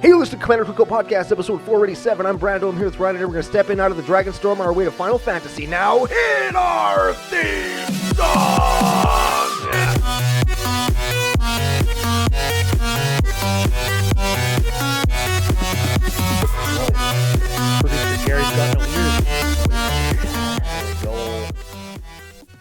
Hey, listen to Commander Cookout Podcast, episode 487. I'm Brando. I'm here with Ryan, and we're going to step in out of the Dragonstorm on our way to Final Fantasy. Now, hit our theme song! Producer Gary's got no ears.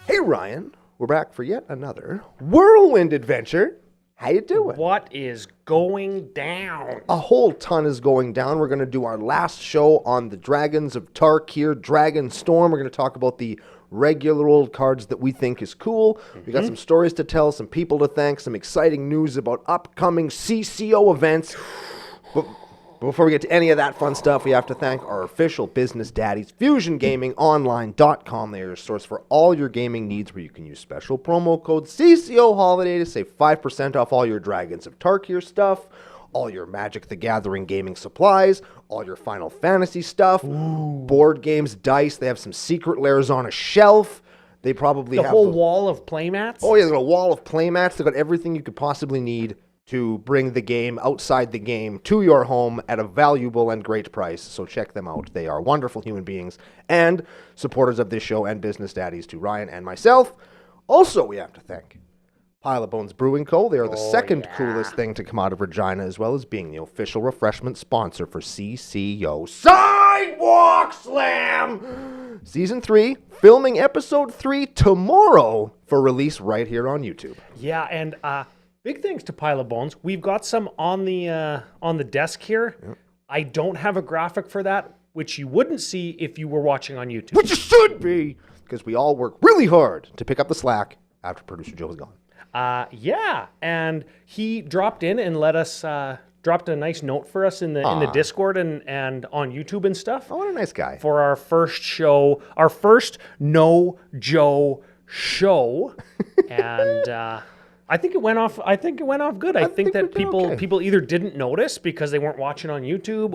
Hey, Ryan. We're back for yet another whirlwind adventure. How you doing? What is going down? A whole ton is going down. We're going to do our last show on the Dragons of Tarkir Dragonstorm. We're going to talk about the regular old cards that we think is cool. We got some stories to tell, some people to thank, some exciting news about upcoming CCO events. But before we get to any of that fun stuff, we have to thank our official business daddies, FusionGamingOnline.com. They are your source for all your gaming needs, where you can use special promo code CCO Holiday to save 5% off all your Dragons of Tarkir stuff, all your Magic the Gathering gaming supplies, all your Final Fantasy stuff, board games, dice. They have some secret lairs on a shelf. They probably have The whole wall of playmats? Oh, yeah, they've got a wall of playmats. They've got everything you could possibly need to bring the game outside the game to your home at a valuable and great price. So check them out. They are wonderful human beings and supporters of this show and business daddies to Ryan and myself. Also, we have to thank Pile of Bones Brewing Co. They are the second coolest thing to come out of Regina, as well as being the official refreshment sponsor for CCO Sidewalk Slam Season 3, filming Episode 3 tomorrow for release right here on YouTube. Yeah, and big thanks to Pile of Bones. We've got some on the desk here. Yep. I don't have a graphic for that, which you wouldn't see if you were watching on YouTube. Which you should be, because we all work really hard to pick up the slack after producer Joe is gone. Yeah, and he dropped in and let us dropped a nice note for us in the Discord and on YouTube and stuff. Oh, what a nice guy. For our first show, our first No Joe show. And I think it went off good. I think that people either didn't notice because they weren't watching on YouTube,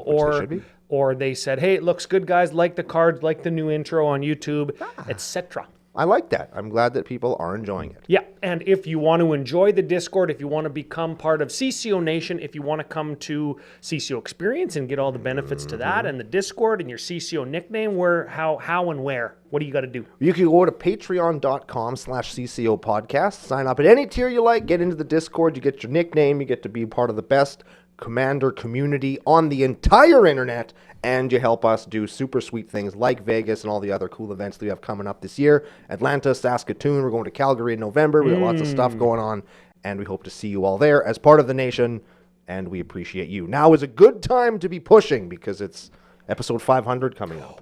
or they said, "Hey, it looks good, guys. Like the cards, like the new intro on YouTube, etc." I like that. I'm glad that people are enjoying it. Yeah, and if you want to enjoy the Discord, if you want to become part of CCO Nation, if you want to come to CCO Experience and get all the benefits to that, and the Discord and your CCO nickname, how and where, what do you got to do? You can go to patreon.com/CCO Podcast, sign up at any tier you like, get into the Discord, you get your nickname, you get to be part of the best Commander community on the entire internet, and you help us do super sweet things like Vegas and all the other cool events that we have coming up this year. Atlanta, Saskatoon, we're going to Calgary in November. We have lots of stuff going on, and we hope to see you all there as part of the nation, and we appreciate you. Now is a good time to be pushing because it's episode 500 coming up,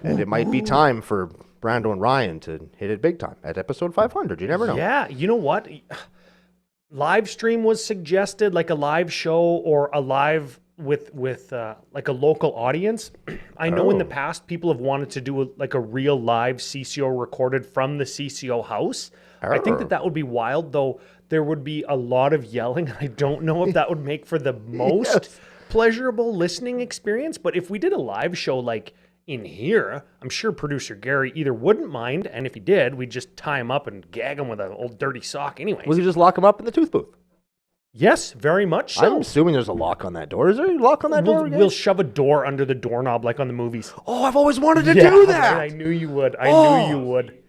and it might be time for Brando and Ryan to hit it big time at episode 500. You never know. Yeah, you know what? Live stream was suggested, like a live show or a live with like a local audience. I know in the past people have wanted to do a real live CCO recorded from the CCO house. I think that would be wild, though. There would be a lot of yelling. I don't know if that would make for the most pleasurable listening experience. But if we did a live show like in here, I'm sure producer Gary either wouldn't mind, and if he did, we'd just tie him up and gag him with an old dirty sock anyways. Will you just lock him up in the tooth booth? Yes, very much so. I'm assuming there's a lock on that door. Is there a lock on that door again? We'll shove a door under the doorknob like on the movies. Oh, I've always wanted to do that. I knew you would. I knew you would.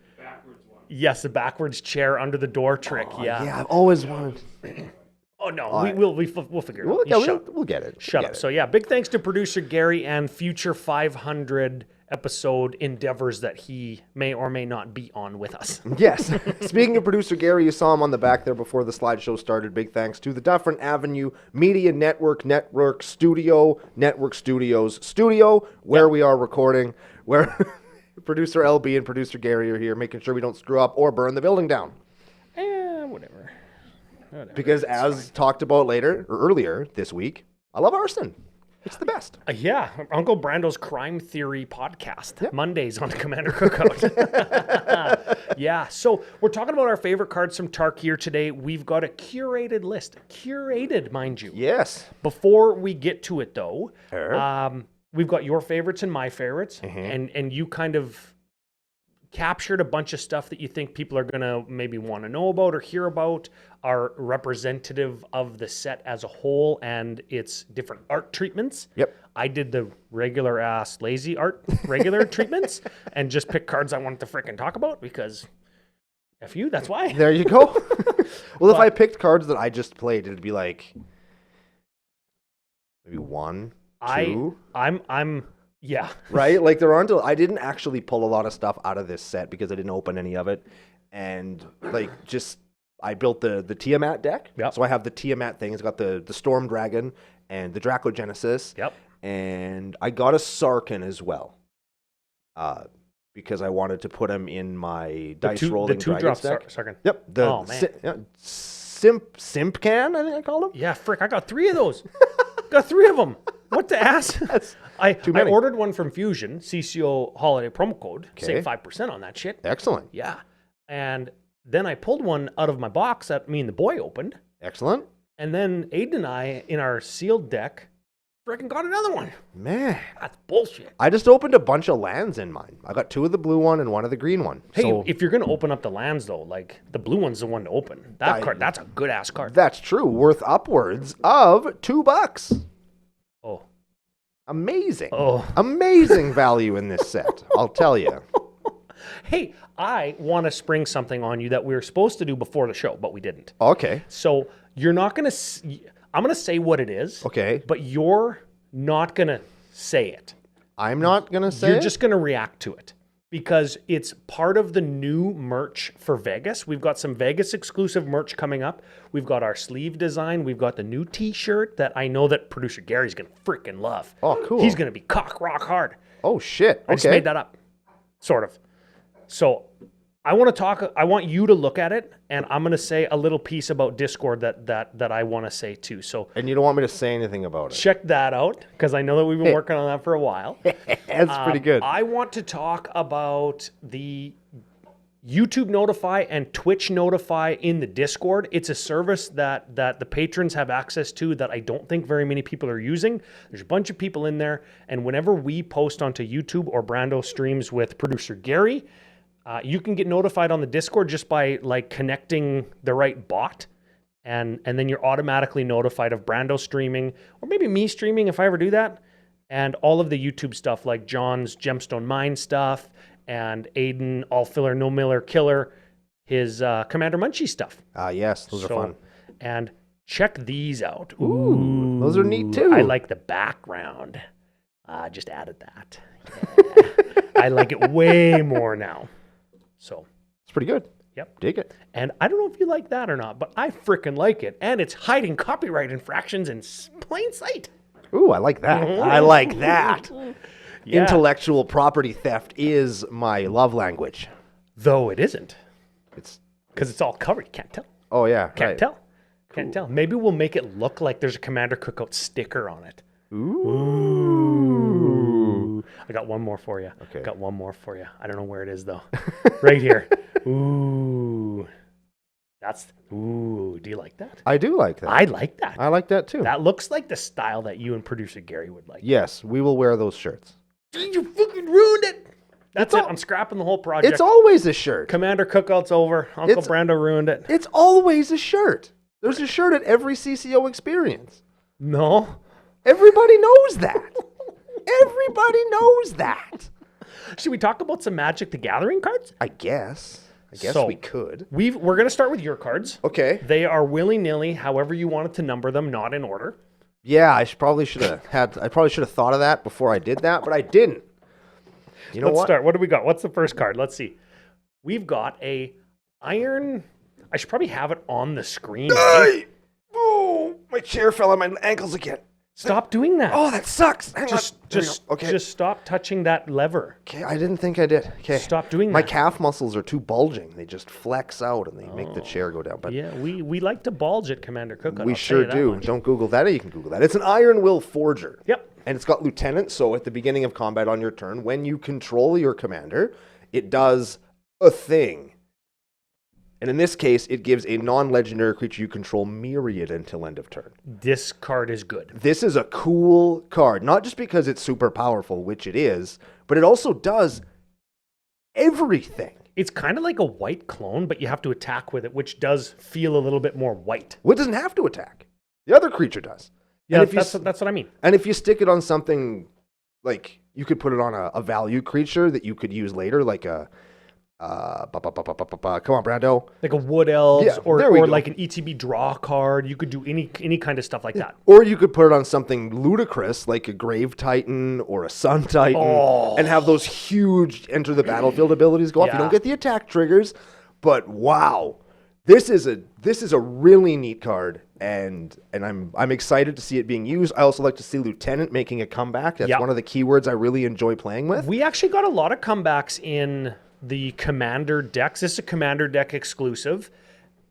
Yes, the backwards chair under the door trick. Yeah, I've always wanted. Oh no, we'll figure it out. We'll get it. Shut up. So yeah, big thanks to producer Gary and future 500 episode endeavors that he may or may not be on with us. Yes. Speaking of producer Gary, you saw him on the back there before the slideshow started. Big thanks to the Dufferin Avenue Media Network Studios, where we are recording, where producer LB and producer Gary are here, making sure we don't screw up or burn the building down. Whatever. Because as talked about earlier this week, I love arson. It's the best. Yeah, Uncle Brando's Crime Theory podcast. Yep. Mondays on Commander Cookout. Yeah, so we're talking about our favorite cards from Tarkir today. We've got a curated list. Curated, mind you. Yes. Before we get to it, though, we've got your favorites and my favorites, and you kind of captured a bunch of stuff that you think people are going to maybe want to know about or hear about, are representative of the set as a whole and its different art treatments. Yep. I did the regular ass lazy art, regular treatments, and just picked cards I wanted to freaking talk about because F you, that's why. There you go. Well, if I picked cards that I just played, it'd be like maybe 1, 2. Yeah. Right? Like there aren't, I didn't actually pull a lot of stuff out of this set because I didn't open any of it. And like I built the Tiamat deck. Yep. So I have the Tiamat thing. It's got the Storm Dragon and the Dracogenesis. Yep. And I got a Sarkhan as well. Because I wanted to put him in my dice rolling Dragons deck. Sarkhan. Yep. Simpcan, I think I called him. Yeah, frick, I got 3 of those. Got 3 of them. What the ass? I ordered one from Fusion, CCO holiday promo code. Okay. Save 5% on that shit. Excellent. Yeah. And then I pulled one out of my box that me and the boy opened. Excellent. And then Aiden and I, in our sealed deck, freaking got another one. Man. That's bullshit. I just opened a bunch of lands in mine. I got 2 of the blue one and 1 of the green one. Hey, if you're going to open up the lands, though, like, the blue one's the one to open. That card, that's a good-ass card. That's true. Worth upwards of $2. Oh. Amazing. Oh. Amazing value in this set, I'll tell you. Hey, I want to spring something on you that we were supposed to do before the show, but we didn't. Okay. So you're not going to... I'm going to say what it is. Okay. But you're not going to say it. I'm not going to say You're just going to react to it. Because it's part of the new merch for Vegas. We've got some Vegas exclusive merch coming up. We've got our sleeve design. We've got the new t-shirt that I know that producer Gary's going to freaking love. Oh, cool. He's going to be cock rock hard. Oh, shit. Okay. I just made that up. Sort of. So I want you to look at it, and I'm going to say a little piece about Discord that I want to say too. So And you don't want me to say anything about it? check that out, because I know that we've been working on that for a while. That's pretty good. I want to talk about the YouTube Notify and Twitch Notify in the Discord. It's a service that the patrons have access to that I don't think very many people are using. There's a bunch of people in there, and whenever we post onto YouTube or Brando streams with producer Gary, you can get notified on the Discord just by like connecting the right bot, and then you're automatically notified of Brando streaming, or maybe me streaming if I ever do that, and all of the YouTube stuff like John's Gemstone Mine stuff, and Aiden All Filler No Miller Killer, his Commander Munchie stuff. Yes, those are fun. And check these out. Ooh, those are neat too. I like the background. Just added that. Yeah. I like it way more now. So it's pretty good. Yep. Dig it. And I don't know if you like that or not, but I freaking like it. And it's hiding copyright infractions in plain sight. Ooh, I like that. I like that. Yeah. Intellectual property theft is my love language. Though it isn't. It's because it's all covered. You can't tell. Oh, yeah. Can't tell. Can't tell. Maybe we'll make it look like there's a Commander Cookout sticker on it. Ooh. I got one more for you. Okay. Got one more for you. I don't know where it is, though. Right here. Ooh. Ooh. Do you like that? I do like that. I like that. I like that too. That looks like the style that you and producer Gary would like. Yes, we will wear those shirts. You fucking ruined it. That's it. I'm scrapping the whole project. It's always a shirt. Commander Cookout's over. Uncle Brando ruined it. It's always a shirt. There's a shirt at every CCO experience. No. Everybody knows that. Everybody knows that. Should we talk about some Magic the Gathering cards? I guess So, we could. We're going to start with your cards. Okay. They are willy-nilly, however you wanted to number them, not in order. Yeah, I probably should have thought of that before I did that, but I didn't. You know Let's what? start. What do we got? What's the first card? Let's see. We've got a iron. I should probably have it on the screen. Right? Oh, my chair fell on my ankles again. Stop doing that. Oh, that sucks. Hang on. Just stop touching that lever. Okay, I didn't think I did. Okay. Stop doing My that. calf muscles are too bulging. They just flex out and they make the chair go down. But Yeah, we like to bulge at Commander Cookout. we I'll sure tell you that do. much. Don't Google that. You can Google that. It's an Iron Will Forger. Yep. And it's got Lieutenant, so at the beginning of combat on your turn, when you control your commander, it does a thing. And in this case, it gives a non-legendary creature you control myriad until end of turn. This card is good. This is a cool card, not just because it's super powerful, which it is, but it also does everything. It's kind of like a white clone, but you have to attack with it, which does feel a little bit more white. Well, it doesn't have to attack. The other creature does. Yeah, and if that's what I mean. And if you stick it on something, like you could put it on a value creature that you could use later, like a come on, Brando. Like a Wood Elves, Yeah, or there we go. like an ETB draw card. You could do any kind of stuff like that. Or you could put it on something ludicrous, like a Grave Titan or a Sun Titan, and have those huge enter the battlefield abilities go off. You Yeah. don't get the attack triggers, but wow, this is a really neat card, and I'm excited to see it being used. I also like to see Lieutenant making a comeback. That's Yeah. one of the keywords I really enjoy playing with. We actually got a lot of comebacks in the Commander decks. This is a Commander deck exclusive.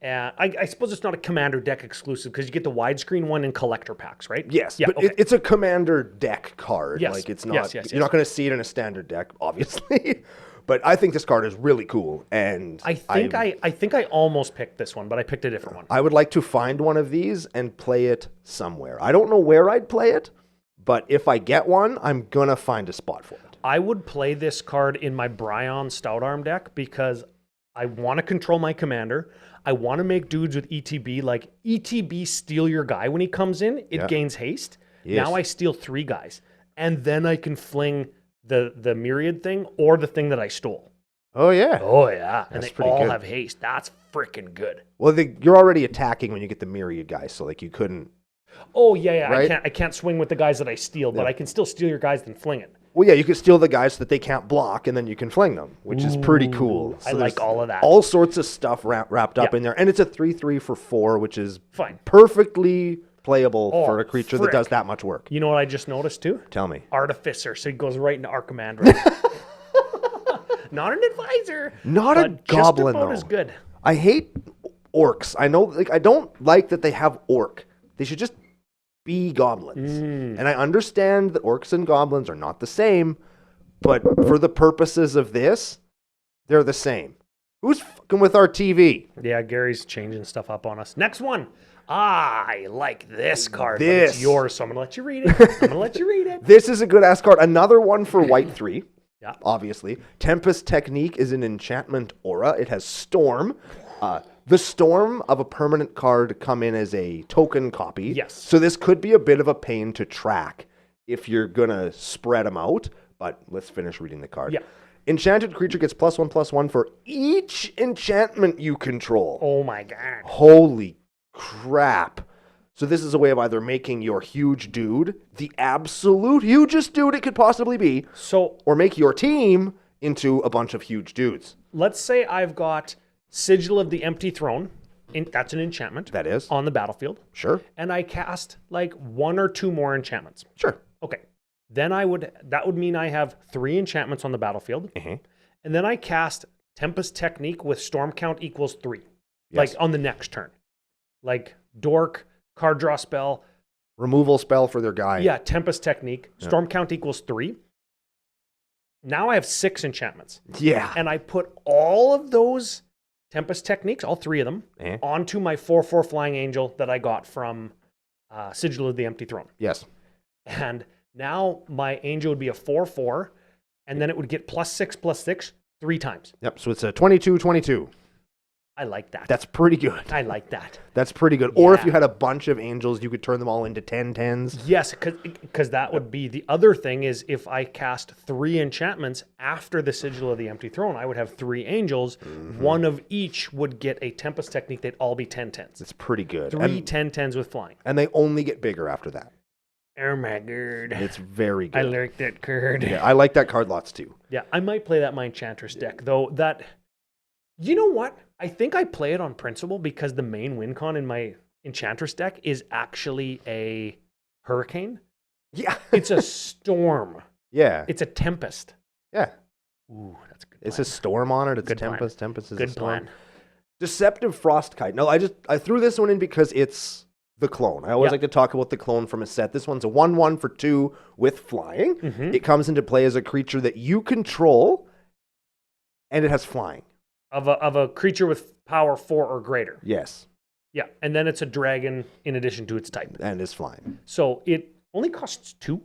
I suppose it's not a Commander deck exclusive because you get the widescreen one in collector packs, right? Yes, Yeah, but okay. it's a Commander deck card. Yes, Like it's not. yes, You're not going to see it in a standard deck, obviously. But I think this card is really cool, and I think I almost picked this one, but I picked a different one. I would like to find one of these and play it somewhere. I don't know where I'd play it, but if I get one, I'm gonna find a spot for it. I would play this card in my Bryon Stout Arm deck because I want to control my commander. I want to make dudes with ETB, like ETB steal your guy when he comes in. It Yeah. gains haste. Yes. Now I steal 3 guys. And then I can fling the myriad thing or the thing that I stole. Oh yeah. Oh, yeah. And That's they pretty all good. have haste. That's freaking good. Well, you're already attacking when you get the myriad guys, so like you couldn't. Oh, yeah, yeah. Right? I can't swing with the guys that I steal, but Yeah. I can still steal your guys and fling it. Well, yeah, you can steal the guys so that they can't block, and then you can fling them, which is pretty cool. I like all of that. All sorts of stuff wrapped up Yeah. in there, and it's a 3/3 for 4, which is Fine. perfectly playable Oh, for a creature frick. that does that much work. You know what I just noticed, too? Tell me. Artificer, so he goes right into Archimandra. Not an advisor. Not a but goblin, just about though. as good. I hate orcs. I know, like, I don't like that they have orc. They should just be goblins. And I understand that orcs and goblins are not the same, but for the purposes of this, they're the same. Who's fucking with our TV? Yeah, Gary's changing stuff up on us. Next one. I like this card. But This. it's yours, so I'm gonna let you read it. I'm gonna let you read it. This is a good ass card. Another one for white 3. Yeah. Obviously. Tempest Technique is an enchantment aura. It has Storm. The Storm of a permanent card come in as a token copy. Yes. So this could be a bit of a pain to track if you're going to spread them out. But let's finish reading the card. Yeah. Enchanted creature gets +1/+1 for each enchantment you control. Oh my god. Holy crap. So this is a way of either making your huge dude the absolute hugest dude it could possibly be, So or make your team into a bunch of huge dudes. let's say I've got Sigil of the Empty Throne. That's an enchantment. That is. On the battlefield. Sure. And I cast like 1 or 2 more enchantments. Sure. Okay. Then that would mean I have 3 enchantments on the battlefield. Mhm. And then I cast Tempest Technique with storm count equals 3. Yes. Like on the next turn. Like Dork, card draw spell. Removal spell for their guy. Yeah, Tempest Technique. Storm count equals 3. Now I have 6 enchantments. Yeah. And I put all of those Tempest Techniques, all 3 of them, Eh? onto my 4/4 Flying Angel that I got from Sigil of the Empty Throne. Yes. And now my angel would be a 4/4, and then it would get +6/+6 3 times. Yep. So it's a 22/22. I like that. That's pretty good. I like that. That's pretty good. Or if Yeah. you had a bunch of angels, you could turn them all into 10/10s. Yes, because that would be the other thing is if I cast 3 enchantments after the Sigil of the Empty Throne, I would have 3 angels. One of each would get a Tempest Technique. They'd all be 10/10s. It's pretty good. 3 10/10s with flying. And they only get bigger after that. Oh my god. It's very good. I like that card. Yeah, I like that card lots too. Yeah, I might play that in my Enchantress deck, though that, you know what? I think I play it on principle because the main win con in my Enchantress deck is actually a Hurricane. Yeah. It's a Storm. Yeah. It's a Tempest. Yeah. Ooh, that's a good It's plan. a storm on it. It's Good a plan. tempest. Tempest is a Good storm. plan. Deceptive Frostkite. No, I threw this one in because it's the clone. I always Yeah. like to talk about the clone from a set. This one's a 1/1 for 2 with flying. Mhm. It comes into play as a creature that you control, and it has flying. Of a creature with power 4 or greater. Yes, Yeah, and then it's a dragon in addition to its type. and is flying. So it Only costs 2.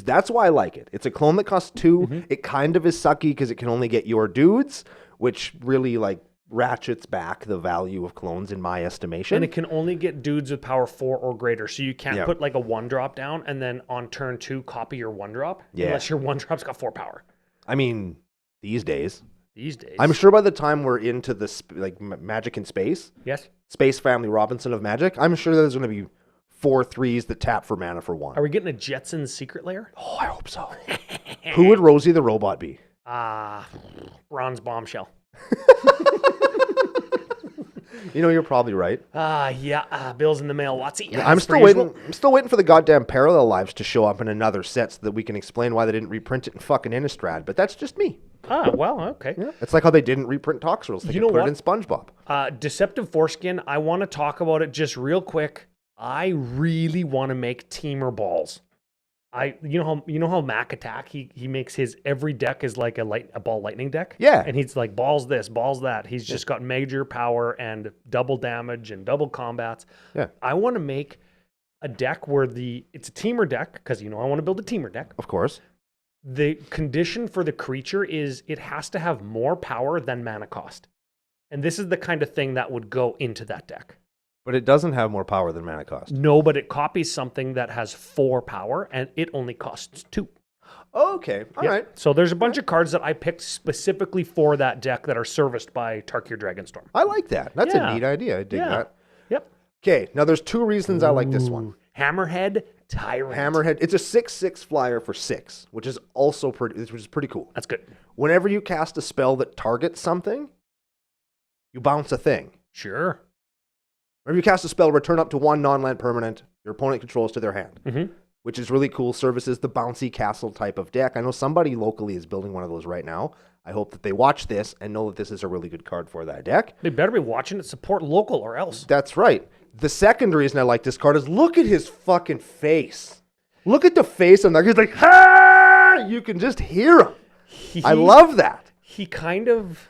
That's why I like it. It's a clone that costs 2. Mm-hmm. It kind of is sucky because it can only get your dudes, which really like ratchets back the value of clones in my estimation. And it can only get dudes with power 4 or greater. So you can't Yeah. put like a 1-drop down and then on turn 2 copy your 1-drop unless your 1-drop's got 4 power. I mean, these days. I'm sure by the time we're into the Magic in Space, Yes. Space Family Robinson of Magic, I'm sure there's going to be 4 3s that tap for mana for 1. Are we getting a Jetsons secret lair? Oh, I hope so. Who would Rosie the Robot be? Bronze Bombshell. You know, you're probably right. Bill's in the mail, Watsy. I'm still waiting for the goddamn Parallel Lives to show up in another set so that we can explain why they didn't reprint it in fucking Innistrad, but that's just me. Okay. Yeah. It's like how they didn't reprint Toxrill. They could put it in SpongeBob. Deceptive Foreskin, I want to talk about it just real quick. I really want to make Teamer balls. You know how Mac Attack he makes his every deck is like a ball lightning deck. Yeah. And he's like balls this, balls that. He's just got major power and double damage and double combats. Yeah. I want to make a deck where it's a Teamer deck because I want to build a Teamer deck. Of course. The condition for the creature is it has to have more power than mana cost. And this is the kind of thing that would go into that deck. But it doesn't have more power than mana cost. No, but it copies something that has 4 power, and it only costs 2. Okay, all right. So there's a bunch of cards that I picked specifically for that deck that are serviced by Tarkir Dragonstorm. I like that. That's a neat idea. I dig that. Yep. Okay, now there's 2 reasons I like this one. Hammerhead Tyrant. Hammerhead. It's a 6/6 flyer for 6, which is also pretty cool. That's good. Whenever you cast a spell that targets something, you bounce a thing. Sure. Whenever you cast a spell, return up to 1 non-land permanent your opponent controls to their hand, which is really cool. Services the bouncy castle type of deck. I know somebody locally is building one of those right now. I hope that they watch this and know that this is a really good card for that deck. They better be watching it. Support local or else. That's right. The second reason I like this card is look at his fucking face. Look at the face on there. He's like, ha! You can just hear him. I love that. He kind of...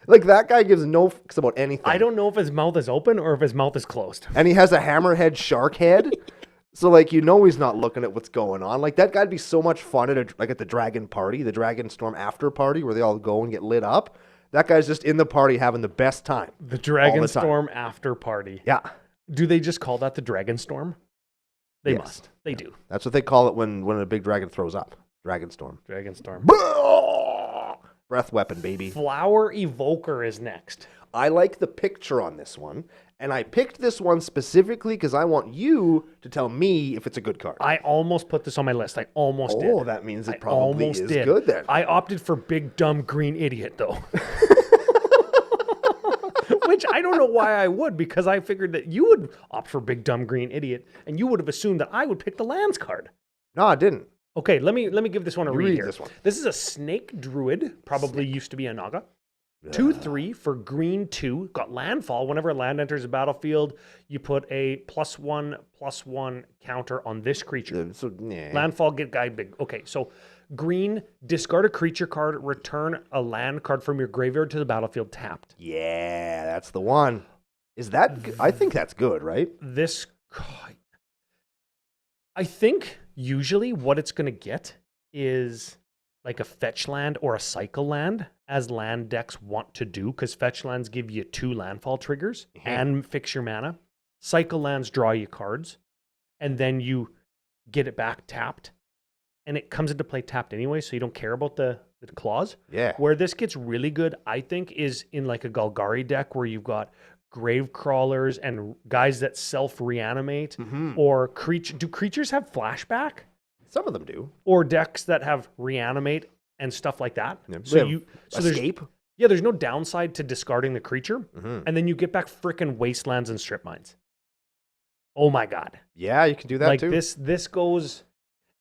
Like, that guy gives no fucks about anything. I don't know if his mouth is open or if his mouth is closed. And he has a hammerhead shark head. So, like, he's not looking at what's going on. Like, that guy'd be so much fun at the Dragon Party, the Dragonstorm after party, where they all go and get lit up. That guy's just in the party having the best time. The Dragonstorm after party. Yeah. Do they just call that the Dragonstorm? They must. They do. That's what they call it when a big dragon throws up. Dragonstorm. Dragonstorm. Breath weapon, baby. Flower Evoker is next. I like the picture on this one, and I picked this one specifically because I want you to tell me if it's a good card. I almost put this on my list. I almost did. Oh, that means it probably is good then. I opted for Big Dumb Green Idiot, though. Which I don't know why I would, because I figured that you would opt for Big Dumb Green Idiot, and you would have assumed that I would pick the lands card. No, I didn't. Okay, let me give this one a read here. This one. This is a Snake Druid, probably used to be a Naga. 2/3 for green 2. Got landfall. Whenever a land enters the battlefield, you put a +1/+1 counter on this creature. Landfall, get guy big. Okay, so green, discard a creature card, return a land card from your graveyard to the battlefield tapped. Yeah, that's the one. Is that? I think that's good, right? I think usually what it's going to get is like a fetch land or a cycle land, as land decks want to do, because fetch lands give you 2 landfall triggers and fix your mana. Cycle lands draw you cards, and then you get it back tapped, and it comes into play tapped anyway, so you don't care about the clause. Yeah. Where this gets really good, I think, is in like a Golgari deck where you've got grave crawlers and guys that self-reanimate, or do creatures have flashback? Some of them do. Or decks that have reanimate and stuff like that. Yeah. So escape. There's no downside to discarding the creature, and then you get back frickin' wastelands and strip mines. Oh my god! Yeah, you can do that too. This goes.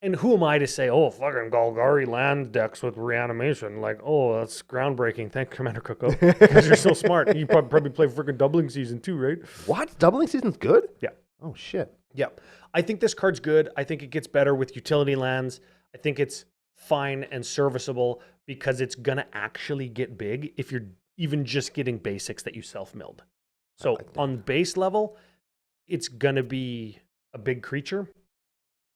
And who am I to say, oh, fucking Golgari land decks with reanimation? Like, oh, that's groundbreaking. Thank Commander Cookout. Because you're so smart. You probably play freaking Doubling Season too, right? What? Doubling Season's good? Yeah. Oh, shit. Yeah. I think this card's good. I think it gets better with utility lands. I think it's fine and serviceable because it's going to actually get big if you're even just getting basics that you self-milled. So on base level, it's going to be a big creature.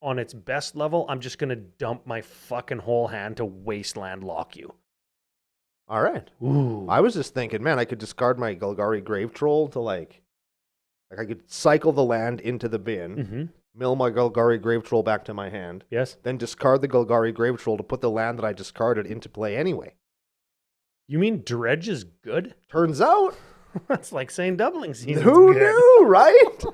on its best level, I'm just going to dump my fucking whole hand to Wasteland lock you. All right. Ooh. I was just thinking, man, I could discard my Golgari Grave Troll to like I could cycle the land into the bin, mill my Golgari Grave Troll back to my hand, Yes. then discard the Golgari Grave Troll to put the land that I discarded into play anyway. You mean Dredge is good? Turns out, That's like saying doubling season. who knew, right?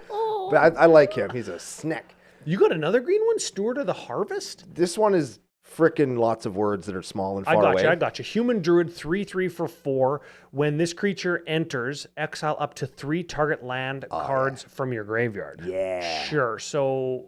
But I like him. He's a snack. You got another green one? Steward of the Harvest? This one is frickin' lots of words that are small and far away. I got you. Human Druid, 3/3 for 4. When this creature enters, exile up to 3 target land cards from your graveyard. Yeah. Sure. So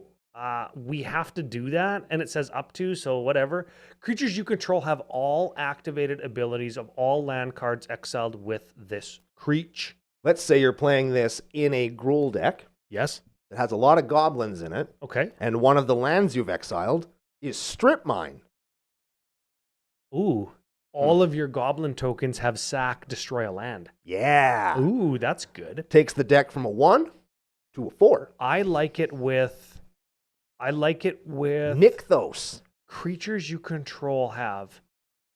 we have to do that, and it says up to, so whatever. Creatures you control have all activated abilities of all land cards exiled with this creature. Let's say you're playing this in a Gruul deck Yes. that has a lot of goblins in it, Okay. and one of the lands you've exiled is Strip Mine. Ooh. All of your goblin tokens have sack, destroy a land. Yeah. Ooh, that's good. Takes the deck from a 1 to a 4. I like it with Nykthos. creatures you control have.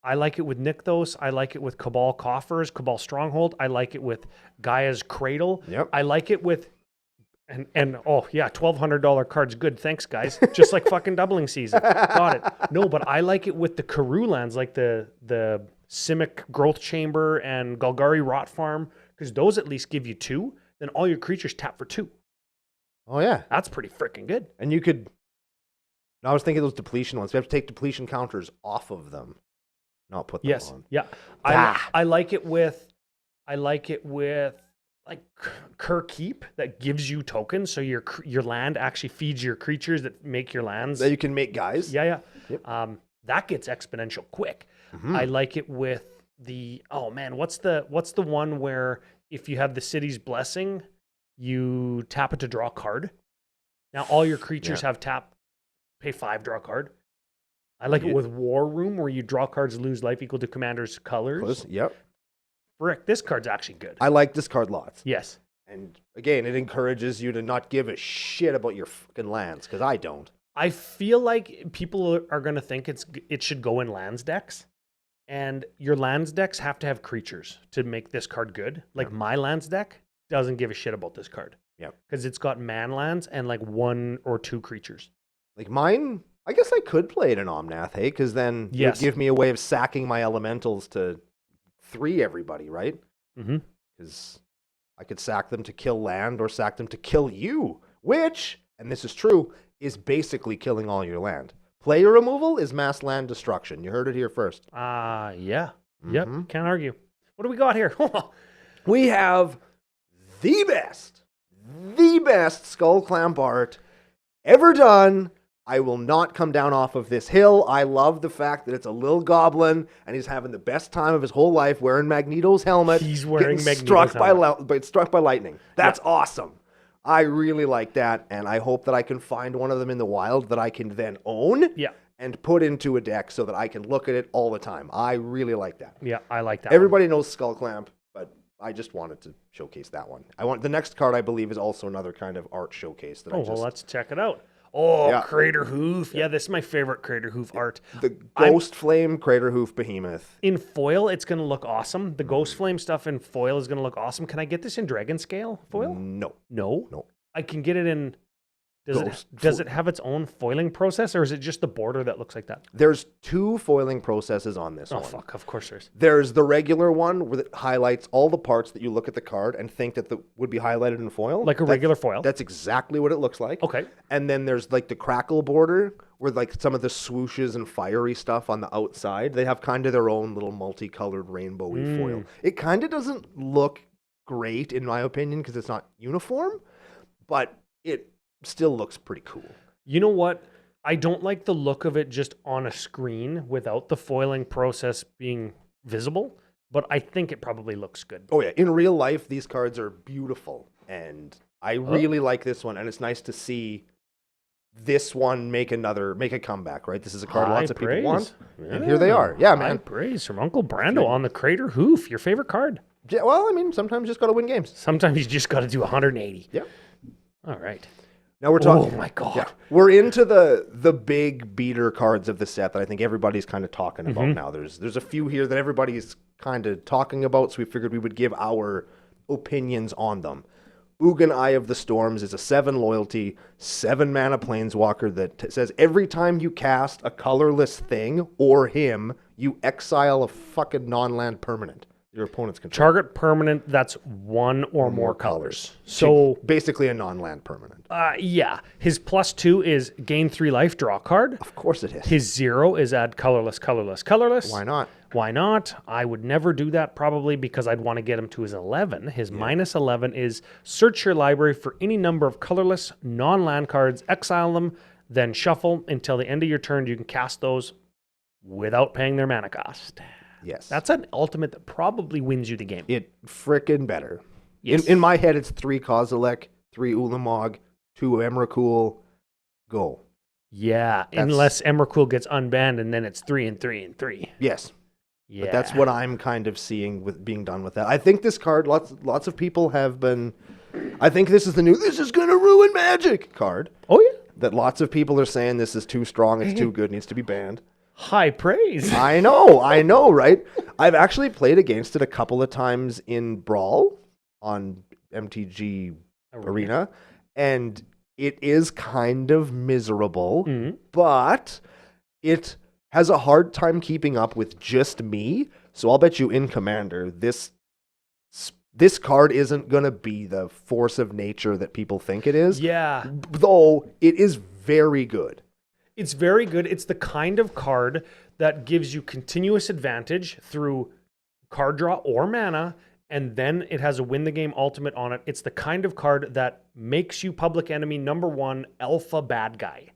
I like it with Nykthos. I like it with Cabal Coffers, Cabal Stronghold. I like it with Gaia's Cradle. Yep. I like it with and oh yeah, $1,200 cards. Good, thanks guys. Just like fucking doubling season. Got it. No, but I like it with the Karoo lands, like the Simic Growth Chamber and Golgari Rot Farm, because those at least give you 2. Then all your creatures tap for 2. Oh, yeah. That's pretty freaking good. And you could... I was thinking those depletion ones. We have to take depletion counters off of them, not put them Yes. on. Yeah. I like it with like Keep that gives you tokens, so your land actually feeds your creatures that make your lands. That you can make guys. Yeah. Yep. That gets exponential quick. I like it with the what's the one where if you have the city's blessing, you tap it to draw a card. Now all your creatures have pay 5, draw a card. I like it with War Room, where you draw cards, lose life equal to commander's colors. Yep. Frick, this card's actually good. I like this card lots. Yes. And again, it encourages you to not give a shit about your fucking lands, because I don't. I feel like people are going to think it should go in lands decks. And your lands decks have to have creatures to make this card good. Like my lands deck doesn't give a shit about this card. Yeah. Because it's got man lands and like 1 or 2 creatures. Like mine, I guess I could play it in Omnath, hey? Because then it would give me a way of sacking my elementals to 3 everybody, right? Mm-hmm. Because I could sack them to kill land or sack them to kill you, which, and this is true, is basically killing all your land. Player removal is mass land destruction. You heard it here first. Yeah. Yep, can't argue. What do we got here? We have the best Skull Clamp art ever done. I will not come down off of this hill. I love the fact that it's a little goblin and he's having the best time of his whole life wearing Magneto's helmet. He's wearing Magneto's struck by lightning. That's awesome. I really like that, and I hope that I can find one of them in the wild that I can then own and put into a deck so that I can look at it all the time. I really like that. Yeah, I like that. Everybody knows Skull Clamp, but I just wanted to showcase that one. The next card, I believe, is also another kind of art showcase. Well, let's check it out. Oh, Crater Hoof. Yeah, this is my favorite Crater Hoof art. The Ghost Flame Crater Hoof Behemoth. In foil, it's going to look awesome. The Ghost Flame stuff in foil is going to look awesome. Can I get this in Dragon Scale foil? No. I can get it in... Does it have its own foiling process, or is it just the border that looks like that? There's 2 foiling processes on this one. Oh, fuck. Of course there's. There's the regular one where it highlights all the parts that you look at the card and think that would be highlighted in foil. Like a regular foil? That's exactly what it looks like. Okay. And then there's like the crackle border where like some of the swooshes and fiery stuff on the outside, they have kind of their own little multicolored rainbowy foil. It kind of doesn't look great, in my opinion, because it's not uniform, but it still looks pretty cool. You know what? I don't like the look of it just on a screen without the foiling process being visible, but I think it probably looks good. Oh yeah, in real life, these cards are beautiful, and I really like this one, and it's nice to see this one make a comeback, right? This is a card lots of people want, and here they are. Yeah, man. High praise from Uncle Brando on the Crater Hoof, your favorite card. Yeah, well, I mean, sometimes you just got to win games. Sometimes you just got to do 180. Yep. All right. Now we're talking. Oh my God. Yeah, we're into the big beater cards of the set that I think everybody's kind of talking about now. There's a few here that everybody's kind of talking about, so we figured we would give our opinions on them. Ugin Eye of the Storms is a 7 loyalty, 7 mana planeswalker that says every time you cast a colorless thing or him, you exile a fucking non-land permanent. Your opponent's control. Target permanent that's one or more colors. So basically a non-land permanent. yeah, his +2 is gain 3 life, draw a card. Of course it is. His 0 is add colorless, colorless, colorless. Why not? Why not? I would never do that probably because I'd want to get him to his 11. His -11 is search your library for any number of colorless non-land cards, exile them, then shuffle until the end of your turn. You can cast those without paying their mana cost. Yes. That's an ultimate that probably wins you the game. It frickin' better. Yes. In my head, it's 3 Kozilek, 3 Ulamog, 2 Emrakul, go. Yeah, unless Emrakul gets unbanned and then it's 3 and 3 and 3. Yes. Yeah. But that's what I'm kind of seeing with being done with that. I think this card, lots of people have been, I think this is the new, this is going to ruin Magic card. Oh, yeah. That lots of people are saying this is too strong, it's too good, needs to be banned. High praise. I know, right? I've actually played against it a couple of times in Brawl on MTG Arena, and it is kind of miserable, but it has a hard time keeping up with just me. So I'll bet you in Commander, this card isn't going to be the force of nature that people think it is. Yeah. Though it is very good. It's very good. It's the kind of card that gives you continuous advantage through card draw or mana, and then it has a win the game ultimate on it. It's the kind of card that makes you public enemy #1 alpha bad guy.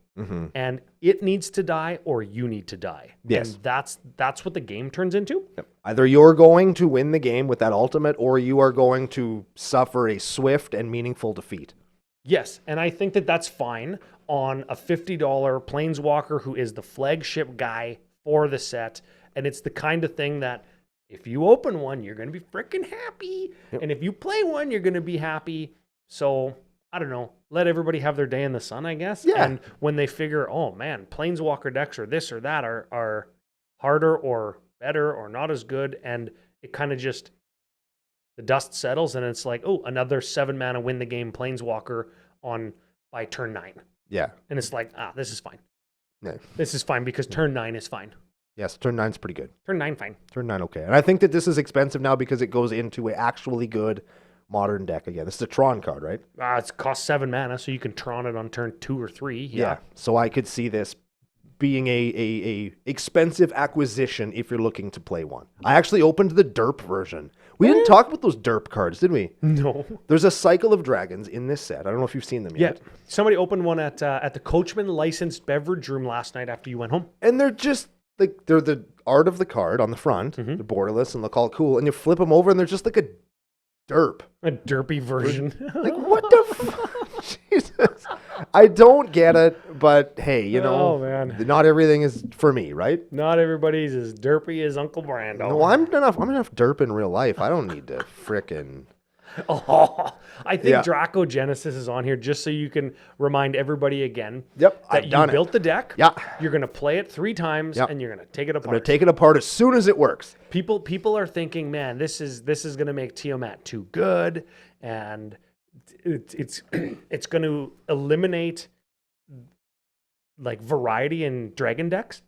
And it needs to die or you need to die. Yes. And that's what the game turns into. Yep. Either you're going to win the game with that ultimate or you are going to suffer a swift and meaningful defeat. Yes, and I think that that's fine on a $50 Planeswalker who is the flagship guy for the set. And it's the kind of thing that if you open one, you're going to be freaking happy. Yep. And if you play one, you're going to be happy. So, I don't know. Let everybody have their day in the sun, I guess. Yeah. And when they figure, oh man, Planeswalker decks or this or that are harder or better or not as good. And it kind of just, the dust settles and it's like, oh, another 7 mana win the game Planeswalker by turn 9. Yeah. And it's like, this is fine. Yeah. This is fine because turn 9 is fine. Yes, turn 9's pretty good. Turn 9 fine. Turn 9 okay. And I think that this is expensive now because it goes into an actually good modern deck again. This is a Tron card, right? It costs 7 mana, so you can Tron it on turn 2 or 3. Yeah. So I could see this being a expensive acquisition if you're looking to play one. I actually opened the derp version. We didn't talk about those derp cards, did we? No. There's a Cycle of Dragons in this set. I don't know if you've seen them yet. Yeah. Somebody opened one at the Coachman licensed beverage room last night after you went home. And they're just like, they're the art of the card on the front. They're borderless and look all cool. And you flip them over and they're just like a derp. A derpy version. Like, what the fuck? Jesus. I don't get it, but hey, you know, not everything is for me, right? Not everybody's as derpy as Uncle Brando. No, I'm enough derp in real life. I don't need to frickin'. Oh, I think Draco Genesis is on here just so you can remind everybody again that you built the deck. Yeah. You're going to play it 3 times and you're going to take it apart. I'm going to take it apart as soon as it works. People are thinking, man, this is going to make Tiamat too good and it's going to eliminate like variety in dragon decks.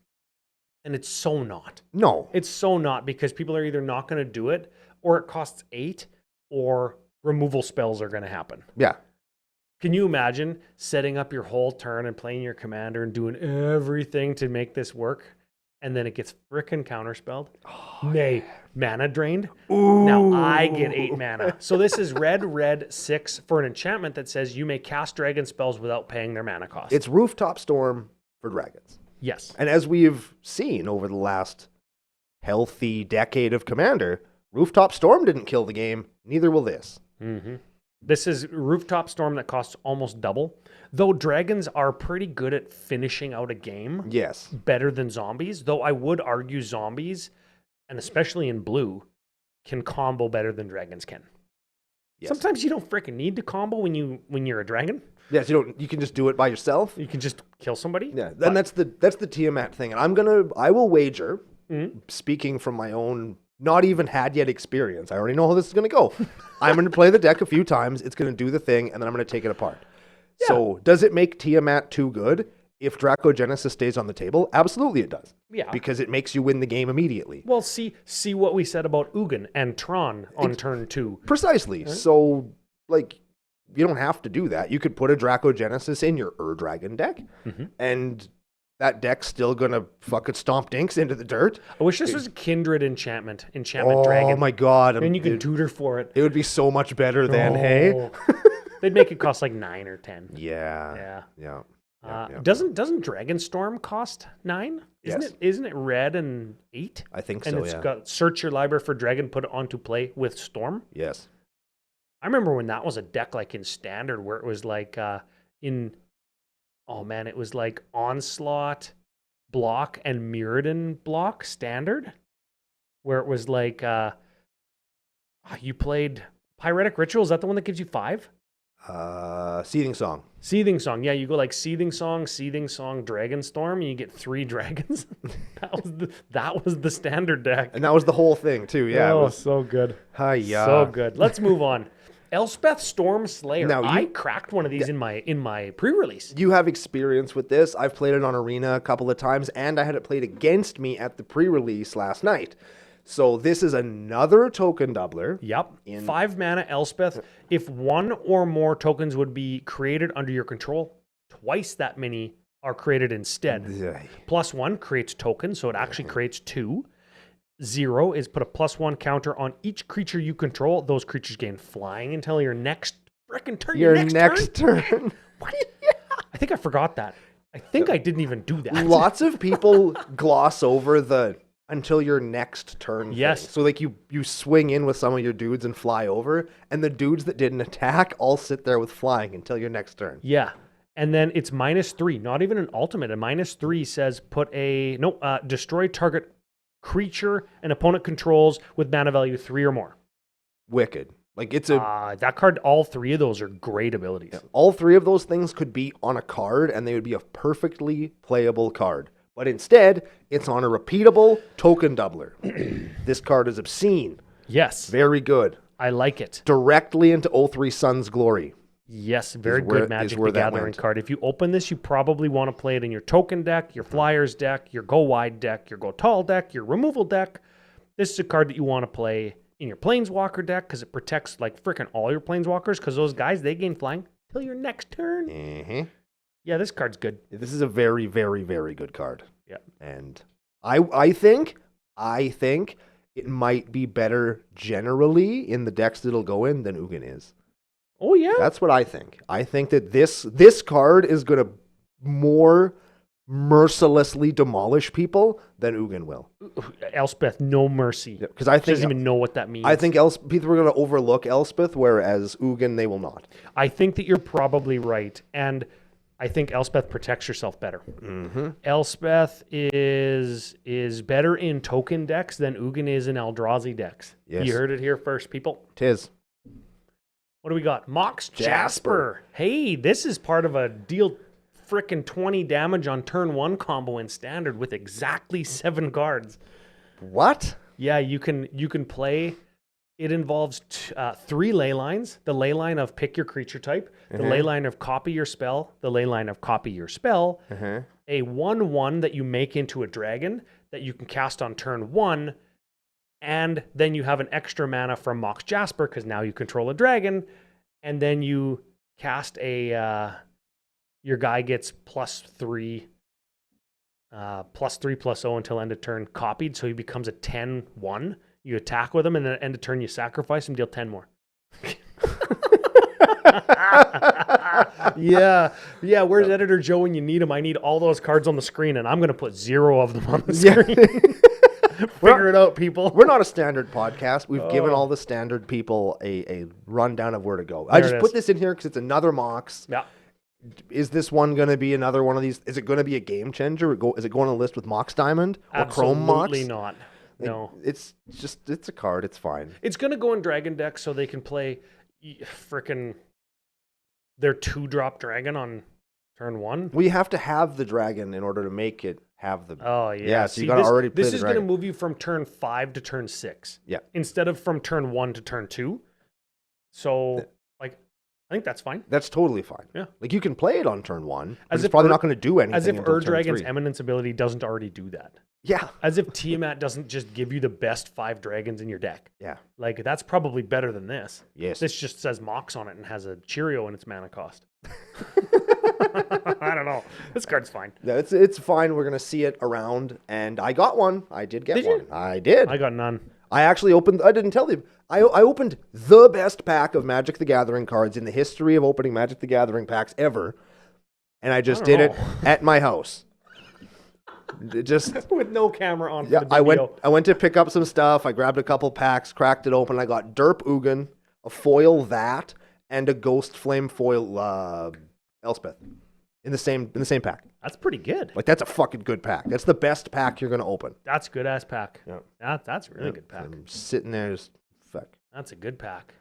And it's so not. No. It's so not because people are either not going to do it or it costs 8 or removal spells are going to happen. Yeah. Can you imagine setting up your whole turn and playing your commander and doing everything to make this work? And then it gets frickin' counterspelled. Mana drained. Ooh. Now I get 8 mana. So this is red 6 for an enchantment that says you may cast dragon spells without paying their mana cost. It's Rooftop Storm for dragons. Yes. And as we've seen over the last healthy decade of Commander, Rooftop Storm didn't kill the game. Neither will this. Mm-hmm. This is Rooftop Storm that costs almost double. Though dragons are pretty good at finishing out a game. Yes. Better than zombies. Though I would argue zombies, and especially in blue, can combo better than dragons can. Yes. Sometimes you don't freaking need to combo when you're a dragon. Yes, you can just do it by yourself. You can just kill somebody. Yeah, and that's the Tiamat thing. And I will wager, speaking from my own not even had yet experience. I already know how this is going to go. I'm going to play the deck a few times. It's going to do the thing, and then I'm going to take it apart. Yeah. So does it make Tiamat too good? If Dracogenesis stays on the table, absolutely it does. Yeah. Because it makes you win the game immediately. Well, see what we said about Ugin and Tron on turn 2. Precisely. Right? So, like, you don't have to do that. You could put a Dracogenesis in your Dragon deck, and that deck's still going to fucking stomp dinks into the dirt. I wish this was a Kindred enchantment Dragon. Oh my god. And you can tutor for it. It would be so much better than, hey? They'd make it cost like 9 or 10. Yeah. Doesn't Dragonstorm cost 9? Yes. Isn't it red and 8? I think and so, it's got search your library for dragon, put it onto play with Storm. Yes. I remember when that was a deck like in Standard where it was like it was like Onslaught block and Mirrodin block Standard, where it was like you played Pyretic Ritual. Is that the one that gives you 5? Seething Song. Seething Song. Yeah, you go like Seething Song, Dragonstorm, and you get 3 dragons. that was the Standard deck. And that was the whole thing too. Yeah. Oh, it was so good. Hi-ya. So good. Let's move on. Elspeth Storm Slayer. Now, I cracked one of these in my pre-release. You have experience with this. I've played it on Arena a couple of times, and I had it played against me at the pre-release last night. So this is another token doubler. Yep. 5 mana Elspeth. If 1 or more tokens would be created under your control, twice that many are created instead. +1 creates tokens, so it actually creates 2. 0 is put a +1 counter on each creature you control. Those creatures gain flying until your next frickin' turn. Your next turn. What? I think I forgot that. I think I didn't even do that. Lots of people gloss over the until your next turn. Yes. Thing. So like you swing in with some of your dudes and fly over, and the dudes that didn't attack all sit there with flying until your next turn. Yeah. And then it's -3, not even an ultimate. A -3 says destroy target creature an opponent controls with mana value 3 or more. Wicked. Like it's a that card, all 3 of those are great abilities. Yeah, all 3 of those things could be on a card and they would be a perfectly playable card. But instead, it's on a repeatable token doubler. This card is obscene. Yes. Very good. I like it. Directly into 03 Sun's Glory. Yes, very good Magic the Gathering card. If you open this, you probably want to play it in your token deck, your flyers deck, your go wide deck, your go tall deck, your removal deck. This is a card that you want to play in your Planeswalker deck because it protects like freaking all your Planeswalkers because those guys, they gain flying till your next turn. Mm-hmm. Yeah, this card's good. This is a very, very, very good card. Yeah. And I think it might be better generally in the decks that it'll go in than Ugin is. Oh, yeah? That's what I think. I think that this card is going to more mercilessly demolish people than Ugin will. Elspeth, no mercy. Because I think she doesn't even know what that means. I think people are going to overlook Elspeth, whereas Ugin, they will not. I think that you're probably right. And I think Elspeth protects herself better. Mm-hmm. Elspeth is better in token decks than Ugin is in Eldrazi decks. Yes. You heard it here first, people. Tis. What do we got? Mox Jasper. Hey, this is part of a deal frickin' 20 damage on turn 1 combo in Standard with exactly 7 cards. What? Yeah, you can play. It involves 3 ley lines. The ley line of pick your creature type, the ley line of copy your spell, the ley line of copy your spell, a 1/1 that you make into a dragon that you can cast on turn 1, and then you have an extra mana from Mox Jasper because now you control a dragon, and then you cast your guy gets +3 +0 until end of turn copied, so he becomes a 10/1. You attack with him, and then at the end of turn you sacrifice him, deal 10 more. Yeah. Where's Editor Joe when you need him? I need all those cards on the screen, and I'm going to put 0 of them on the screen. Figure it out, people. We're not a Standard podcast. We've given all the Standard people a rundown of where to go. I just put this in here because it's another Mox. Yeah. Is this one going to be another one of these? Is it going to be a game changer? Is it going to list with Mox Diamond or Chrome Mox? Absolutely not. No. It's a card. It's fine. It's going to go in Dragon deck so they can play. Frickin' their 2-drop dragon on turn 1. We have to have the dragon in order to make it have the. Oh yeah. Yeah, so you gotta already play This the is going to dragon. move you from turn 5 to turn 6. Yeah. Instead of from turn 1 to turn 2. So like, I think that's fine. That's totally fine. Yeah. Like you can play it on turn 1, but As it's if probably Ur- not going to do anything. As if until turn Dragon's 3. Eminence ability doesn't already do that. Yeah. As if Tiamat doesn't just give you the best 5 dragons in your deck. Yeah. Like, that's probably better than this. Yes. This just says Mox on it and has a Cheerio in its mana cost. I don't know. This card's fine. Yeah, it's fine. We're gonna see it around, and I got one. I did get Did one. you? I did. I got none. I actually opened. I didn't tell you. I opened the best pack of Magic the Gathering cards in the history of opening Magic the Gathering packs ever, and I just did it at my house. It just With no camera on. yeah. For the I video. went to pick up some stuff. I grabbed a couple packs, cracked it open. I got Derp Ugin, a foil that, and a Ghost Flame foil Elspeth in the same pack. That's pretty good. Like that's a fucking good pack. That's the best pack you're gonna open. That's good ass pack. Yeah. That's a really good pack. I'm sitting there just fuck. That's a good pack.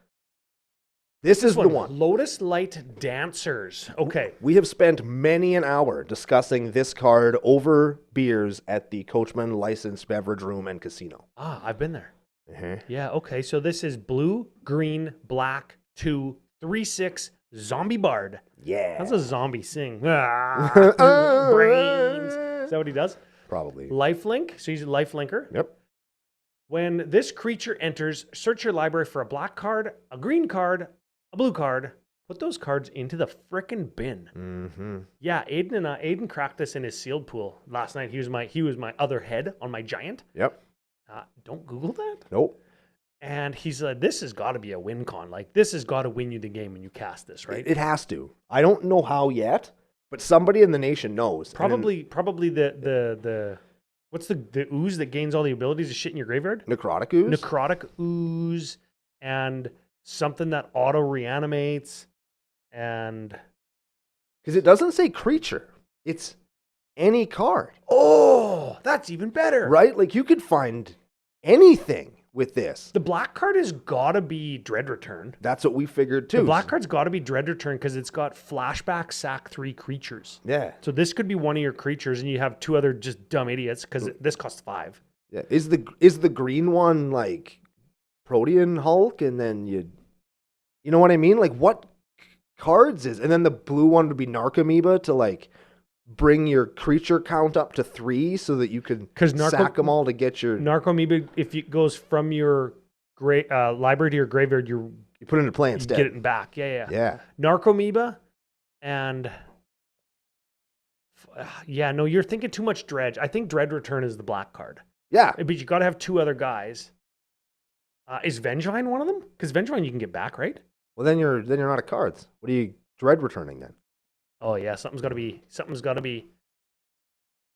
This is the one. Lotus Light Dancers. Okay. We have spent many an hour discussing this card over beers at the Coachman Licensed Beverage Room and Casino. Ah, I've been there. Uh-huh. Yeah, okay. So this is blue, green, black, 2, 3/6 zombie bard. Yeah. How's a zombie sing? Brains. Is that what he does? Probably. Lifelink. So he's a lifelinker. Yep. When this creature enters, search your library for a black card, a green card, a blue card. Put those cards into the frickin' bin. Mm-hmm. Yeah, Aiden cracked this in his sealed pool last night. He was my other head on my giant. Yep. Don't Google that. Nope. And he's like, this has got to be a win con. Like, this has got to win you the game when you cast this, right? It has to. I don't know how yet, but somebody in the nation knows. Probably the what's the ooze that gains all the abilities of shit in your graveyard? Necrotic Ooze? Necrotic ooze and something that auto reanimates and Because it doesn't say creature. It's any card. oh, that's even better. Right? Like you could find anything with this. The black card has got to be Dread Return. That's what we figured too. The black card's got to be Dread Return because it's got flashback sack 3 creatures. Yeah. So this could be one of your creatures, and you have 2 other just dumb idiots because this costs 5. Yeah. Is the green one like Protean Hulk, and then you know what I mean? Like what cards is, and then the blue one would be Narcomoeba to like bring your creature count up to 3 so that you can sack them all to get your Narcomoeba, if it goes from your library to your graveyard, you put it into play instead. get it back. Yeah. Yeah. Narcomoeba and yeah, no, you're thinking too much Dredge. I think Dread Return is the black card. Yeah. But you got to have 2 other guys. Is Vengevine one of them? Because Vengevine you can get back, right? Well, then you're not at cards. What are you dread returning then? Oh yeah, something's got to be.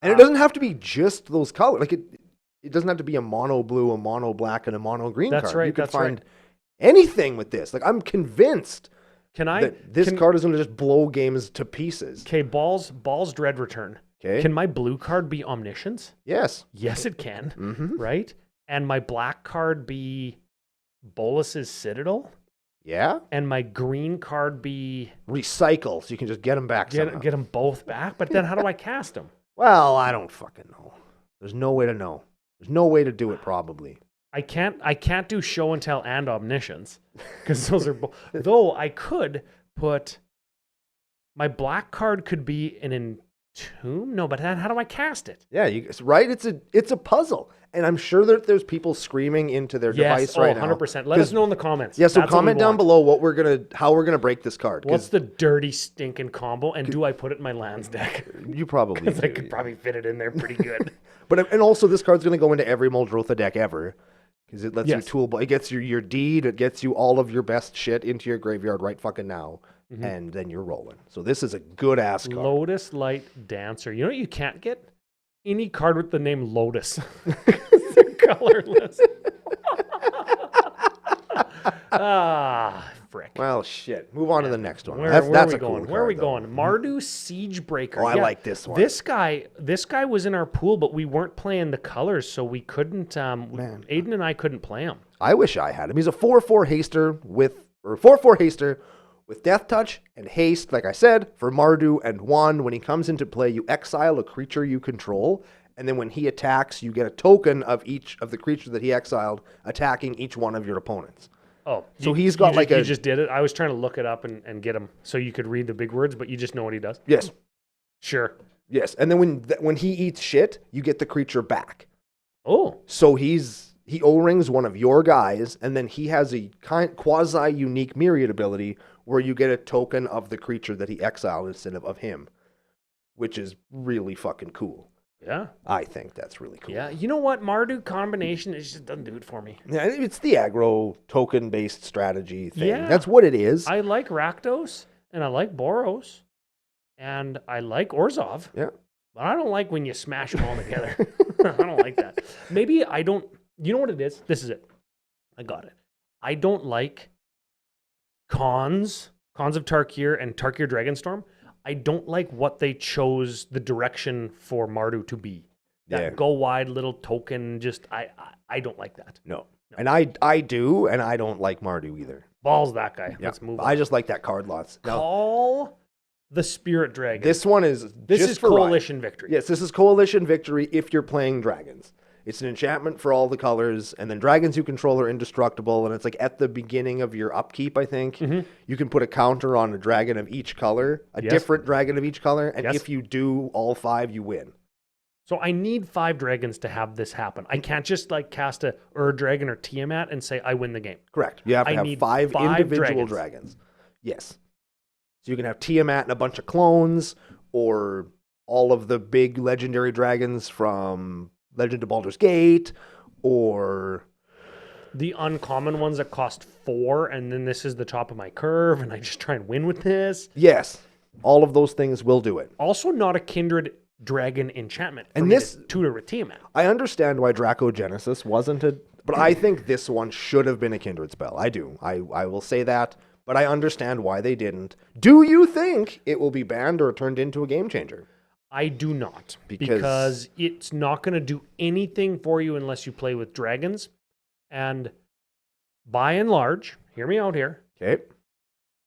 And it doesn't have to be just those colors. Like it doesn't have to be a mono blue, a mono black, and a mono green That's card. right. You can That's find right. anything with this. Like I'm convinced that this can- card is going to just blow games to pieces. Okay, balls Dread Return. Okay. Can my blue card be Omniscience? Yes. Yes, it can. Mm-hmm. Right? And my black card be Bolus's Citadel? Yeah. And my green card be Recycle, so you can just get them back. get somehow. them both back. But then how do I cast them? Well, I don't fucking know. There's no way to know. There's no way to do it. Probably. I can't do Show and Tell and Omniscience because those are though I could put my black card could be an Entomb. No, but then how do I cast it? Yeah, right. It's a puzzle, and I'm sure that there's people screaming into their device right now. 100%. Let us know in the comments. Yeah, so That's what we comment down want. below how we're gonna break this card. 'cause What's the dirty stinking combo, and do I put it in my lands deck? you probably Because I do. could probably fit it in there pretty good. And also this card's gonna go into every Muldrotha deck ever. Because it lets Yes. you tool, it gets you your deed, it gets you all of your best shit into your graveyard right fucking now, and then you're rolling. So this is a good ass card. Lotus Light Dancer. You know what you can't get? Any card with the name Lotus. They're colorless. Frick. Well, shit. Move on to the next one. Where That's are we a going? cool Where are we card, going? Mardu Siegebreaker. Oh, I like this one. This guy was in our pool, but we weren't playing the colors, so we couldn't. Aiden and I couldn't play him. I wish I had him. He's a 4/4 haster with or 4/4 haster with Death Touch and haste, like I said, for Mardu and Juan. When he comes into play, you exile a creature you control, and then when he attacks, you get a token of each of the creatures that he exiled attacking each one of your opponents. Oh, so he's got you just did it. I was trying to look it up and get him so you could read the big words, but you just know what he does. Yes. Sure. Yes, and then when he eats shit, you get the creature back. Oh. So he O-rings one of your guys, and then he has a quasi-unique myriad ability where you get a token of the creature that he exiled instead of him, which is really fucking cool. Yeah. I think that's really cool. Yeah. You know what? Mardu combination, it just doesn't do it for me. Yeah, it's the aggro token-based strategy thing. Yeah. That's what it is. I like Rakdos, and I like Boros, and I like Orzhov. Yeah. But I don't like when you smash them all together. I don't like that. Maybe I don't. You know what it is? This is it. I got it. I don't like Cons of Tarkir and Tarkir Dragonstorm. I don't like what they chose the direction for Mardu to be. That go wide little token, just I don't like that. No. And I do, and I don't like Mardu either. Balls that guy. Yeah. Let's move on. I just like that card lots. Now, Call the Spirit Dragon. this one is This just is for Coalition Victory. Yes, this is Coalition Victory if you're playing dragons. It's an enchantment for all the colors, and then dragons you control are indestructible, and it's like at the beginning of your upkeep, I think. Mm-hmm. You can put a counter on a dragon of each color, a Yes. different dragon of each color, and Yes. if you do all 5, you win. So I need 5 dragons to have this happen. I can't just like cast a Dragon or Tiamat and say I win the game. Correct. You have to I have need 5 5 individual dragons. Yes. So you can have Tiamat and a bunch of clones, or all of the big legendary dragons from Legend of Baldur's Gate, or The uncommon ones that cost 4, and then this is the top of my curve, and I just try and win with this. yes, all of those things will do it. Also, not a kindred dragon enchantment. And this tutor with Tiamat. I understand why Dracogenesis wasn't a, but I think this one should have been a kindred spell. I do. I will say that, but I understand why they didn't. Do you think it will be banned or turned into a game changer? I do not, Because- because it's not going to do anything for you unless you play with dragons. And by and large, hear me out here, Okay.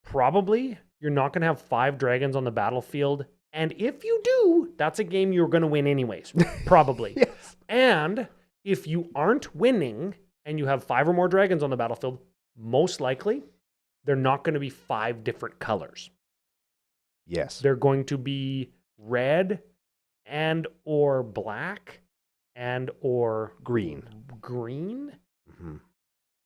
probably you're not going to have 5 dragons on the battlefield. And if you do, that's a game you're going to win anyways, probably. Yes. And if you aren't winning and you have 5 or more dragons on the battlefield, most likely they're not going to be 5 different colors. Yes. They're going to be red and or black and or Green. green. Mm-hmm.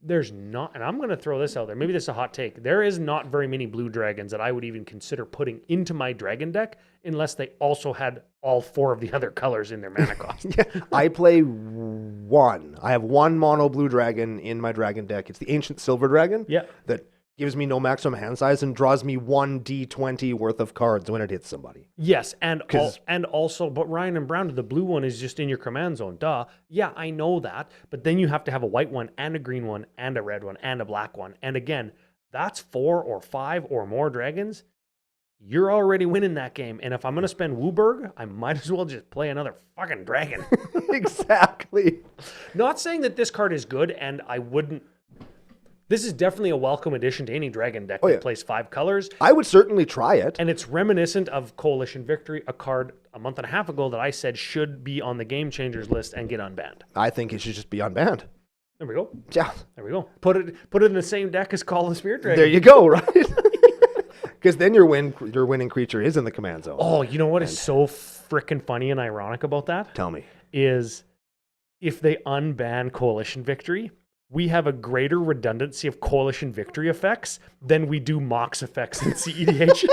There's not, and I'm going to throw this out there. Maybe this is a hot take. There is not very many blue dragons that I would even consider putting into my dragon deck unless they also had all 4 of the other colors in their mana cost. Yeah, I play 1. I have 1 mono blue dragon in my dragon deck. It's the Ancient Silver Dragon. Yeah. That gives me no maximum hand size and draws me 1 D20 worth of cards when it hits somebody. Yes, and also, but Ryan and Brown, the blue one is just in your command zone. Duh. Yeah, I know that. But then you have to have a white one and a green one and a red one and a black one. And again, that's 4 or 5 or more dragons. You're already winning that game. And if I'm going to spend Wooburg, I might as well just play another fucking dragon. Exactly. Not saying that this card is good, and I wouldn't. This is definitely a welcome addition to any dragon deck that plays 5 colors. I would certainly try it. And it's reminiscent of Coalition Victory, a card a month and a half ago that I said should be on the Game Changers list and get unbanned. I think it should just be unbanned. There we go. Yeah. There we go. Put it in the same deck as Call of the Spirit Dragon. There you go, right? Because then your winning creature is in the command zone. Oh, you know what is so freaking funny and ironic about that? Tell me. Is if they unban Coalition Victory, we have a greater redundancy of Coalition Victory effects than we do Mox effects in CEDH.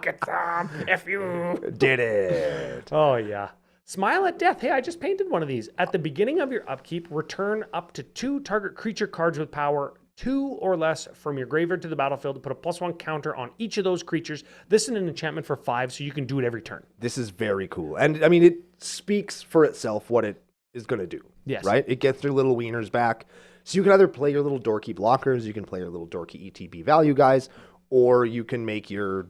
Get some, F you. Did it. Oh, yeah. Smile at Death. Hey, I just painted one of these. At the beginning of your upkeep, return up to 2 target creature cards with power 2 or less from your graveyard to the battlefield to put a +1 counter on each of those creatures. This is an enchantment for 5, so you can do it every turn. This is very cool. And, I mean, it speaks for itself what it is going to do. Yes. Right? It gets their little wieners back. So you can either play your little dorky blockers, you can play your little dorky ETB value guys, or you can make your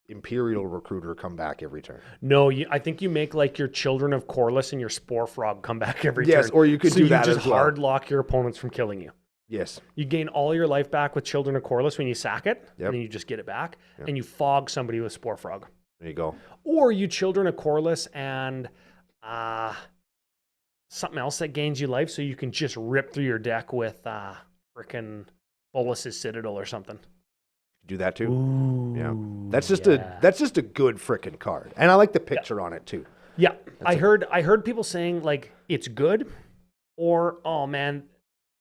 Imperial Recruiter come back every turn. No, I think you make like your Children of Corliss and your Spore Frog come back every turn. Yes, or you could do that just as well. hard lock your opponents from killing you. Yes. You gain all your life back with Children of Corliss when you sack it, Yep. and then you just get it back, and you fog somebody with Spore Frog. There you go. Or you Children of Corliss and something else that gains you life, so you can just rip through your deck with frickin' Bolus's Citadel or something. Do that too. Ooh, Yeah. That's just a good frickin' card. And I like the picture on it too. Yeah. I heard people saying like it's good, or oh man,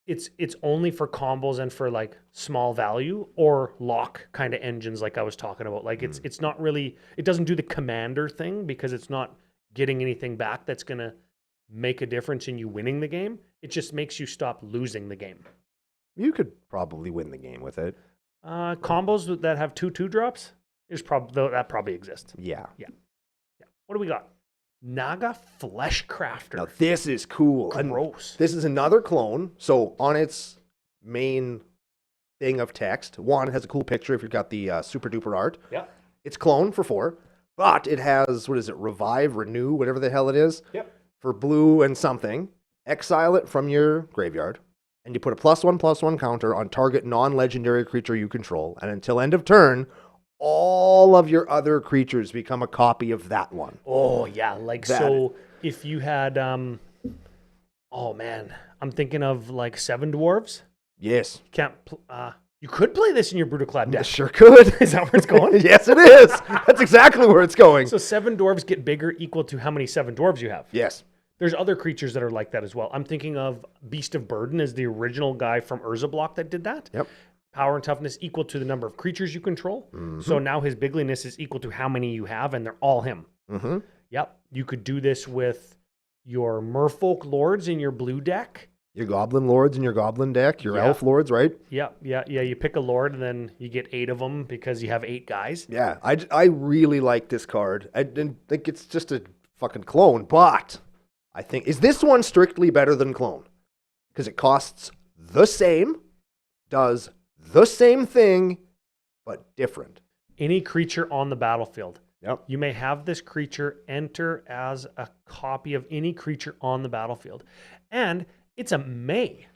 it's only for combos and for like small value or lock kind of engines like I was talking about. Like it's not really, it doesn't do the commander thing because it's not getting anything back that's gonna make a difference in you winning the game. It just makes you stop losing the game. You could probably win the game with it. Combos that have 2/2 drops, that probably exists. Yeah. What do we got? Naga Flesh Crafter. Now this is cool. Gross. This is another clone. So on its main thing of text, one, it has a cool picture if you've got the super duper art. Yeah. It's clone for 4, but it has, what is it, revive, renew, whatever the hell it is. Yep. For blue and something. Exile it from your graveyard, and you put a +1/+1 counter on target non-legendary creature you control, and until end of turn, all of your other creatures become a copy of that one. Oh yeah, like that. So if you had oh man, I'm thinking of like 7 dwarves. Yes. You could play this in your Brutoclad deck. Sure could. Is that where it's going? Yes, it is. That's exactly where it's going. So 7 dwarves get bigger equal to how many 7 dwarves you have. Yes. There's other creatures that are like that as well. I'm thinking of Beast of Burden as the original guy from Urza Block that did that. Yep. Power and toughness equal to the number of creatures you control. Mm-hmm. So now his bigliness is equal to how many you have, and they're all him. Mm-hmm. Yep. You could do this with your Merfolk Lords in your blue deck. Your Goblin Lords in your Goblin deck, your Elf Lords, right? Yeah. You pick a Lord, and then you get 8 of them because you have 8 guys. Yeah, I really like this card. I didn't think it's just a fucking clone, but I think, is this one strictly better than clone? Because it costs the same, does the same thing, but different. Any creature on the battlefield. Yep. You may have this creature enter as a copy of any creature on the battlefield. And it's a May.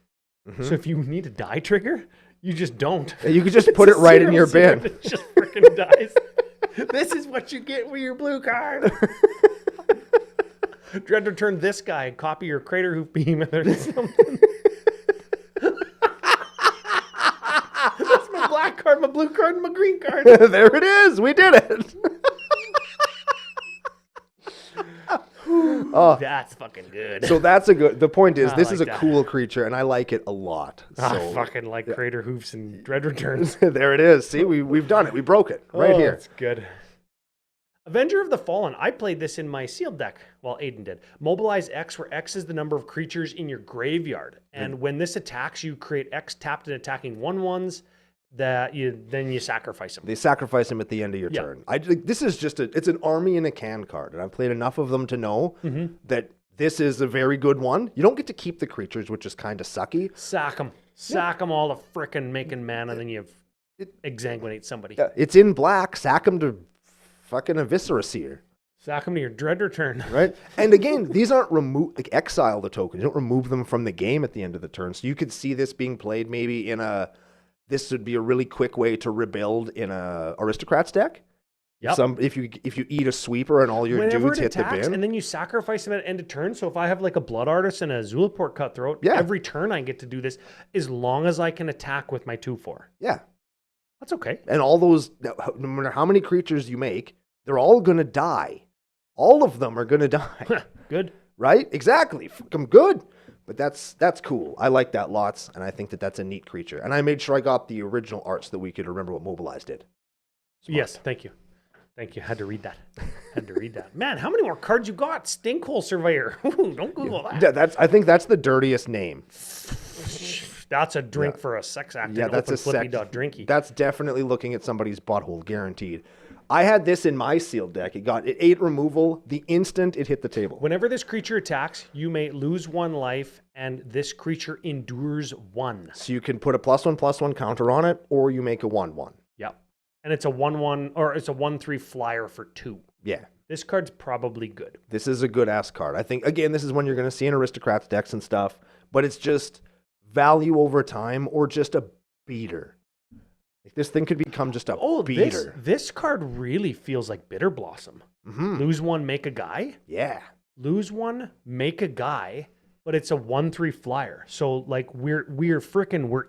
Mm-hmm. So if you need a die trigger, you just don't. You could just put it right in your bin. It just freaking dies. This is what you get with your blue card. Dread to turn this guy and copy your Crater Hoof Behemoth or something. That's my black card, my blue card, and my green card. There it is. We did it. Oh, that's fucking good. So that's a good. The point is, this like is a that. cool creature, and I like it a lot. I So fucking like Crater Hoofs and Dread Returns. there it is. See, we've done it. We broke it right here. That's good. Avenger of the Fallen. I played this in my sealed deck. Well, Aiden did. Mobilize X, where X is the number of creatures in your graveyard. And when this attacks, you create X tapped and attacking 1/1s. Then you sacrifice them. They sacrifice him at the end of your turn. This is just it's an army in a can card, and I've played enough of them to know that this is a very good one. You don't get to keep the creatures, which is kind of sucky. Sack them. Sack them all to frickin' making mana, and then you exsanguinate somebody. Yeah, it's in black. Sack them to fucking Evisceraseer. Sack them to your Dread Return. Right? And again, these aren't like exile the token. You don't remove them from the game at the end of the turn. So you could see this being played maybe in this would be a really quick way to rebuild in a Aristocrats deck. Yep. If you eat a sweeper and all your dudes hit the bin. And then you sacrifice them at end of turn. So if I have like a Blood Artist and a Zulaport Cutthroat, every turn I get to do this as long as I can attack with my 2/4. Yeah. That's okay. And all those, no matter how many creatures you make, they're all going to die. All of them are going to die. Good. Right? Exactly. I'm good. But that's cool. I like that lots, and I think that's a neat creature. And I made sure I got the original art so that we could remember what Mobilize did. Smart. Yes, thank you. Had to read that. Man, how many more cards you got? Stinkhole Surveyor. Ooh, don't Google that. Yeah, I think that's the dirtiest name. That's a drink for a sex act. Yeah, that's a drinky. That's definitely looking at somebody's butthole, guaranteed. I had this in my sealed deck. It 8 removal the instant it hit the table. Whenever this creature attacks, you may lose 1 life, and this creature endures 1. So you can put a +1/+1 counter on it, or you make a 1/1. Yep. And it's a 1/1 or it's a 1/3 flyer for 2. Yeah. This card's probably good. This is a good ass card. I think, again, this is one you're going to see in Aristocrats decks and stuff, but it's just value over time or just a beater. Like, this thing could become just a beater. This card really feels like Bitter Blossom. Lose 1, make a guy. Yeah. Lose 1, make a guy, but it's a 1/3 flyer. So like we're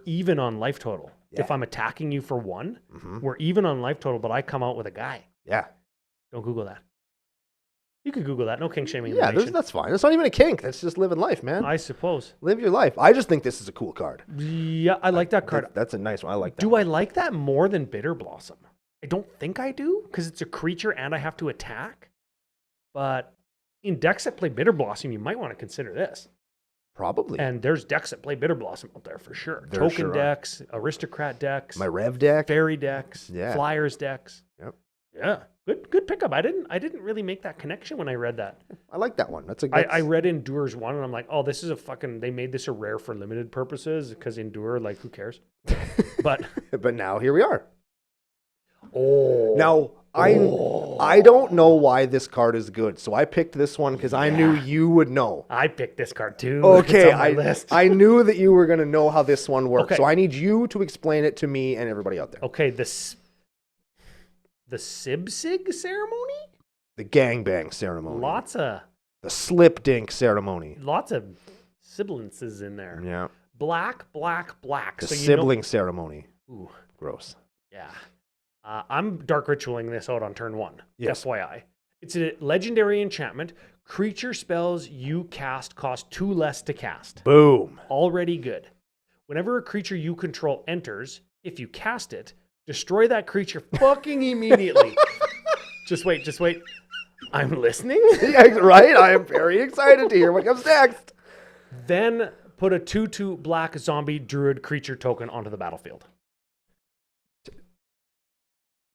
even on life total. Yeah. If I'm attacking you for 1, we're even on life total, but I come out with a guy. Yeah. Don't Google that. You could Google that. No kink shaming. Yeah, that's fine. That's not even a kink. That's just living life, man. I suppose. Live your life. I just think this is a cool card. Yeah, I like that card. That's a nice one. I like that. Do I like that more than Bitter Blossom? I don't think I do, because it's a creature and I have to attack. But in decks that play Bitter Blossom, you might want to consider this. Probably. And there's decks that play Bitter Blossom out there for sure. There Token sure are. decks, Aristocrat decks, My Rev deck. Fairy decks, Yeah. Flyers decks. Yep. Yeah. Good pickup. I didn't really make that connection when I read that. I like that one. That's a good. I read Endures 1 and I'm like, oh, this is they made this a rare for limited purposes because Endure, like, who cares? But But now here we are. oh, Now I don't know why this card is good, so I picked this one because I knew you would know. I picked this card too. Okay, It's on my list. I knew that you were going to know how this one works, Okay. so I need you to explain it to me and everybody out there. Okay, the Sibsig ceremony? The gangbang ceremony. Lots of The slip dink ceremony. sibilances in there. Yeah. Black. The So sibling ceremony. Ooh, Gross. yeah. I'm dark ritualing this out on turn 1. Yes. FYI. It's a legendary enchantment. Creature spells you cast cost 2 less to cast. Boom. Already good. Whenever a creature you control enters, if you cast it, destroy that creature fucking immediately. Just wait. I'm listening. Yeah, right? I am very excited to hear what comes next. Then put a 2/2 black zombie druid creature token onto the battlefield.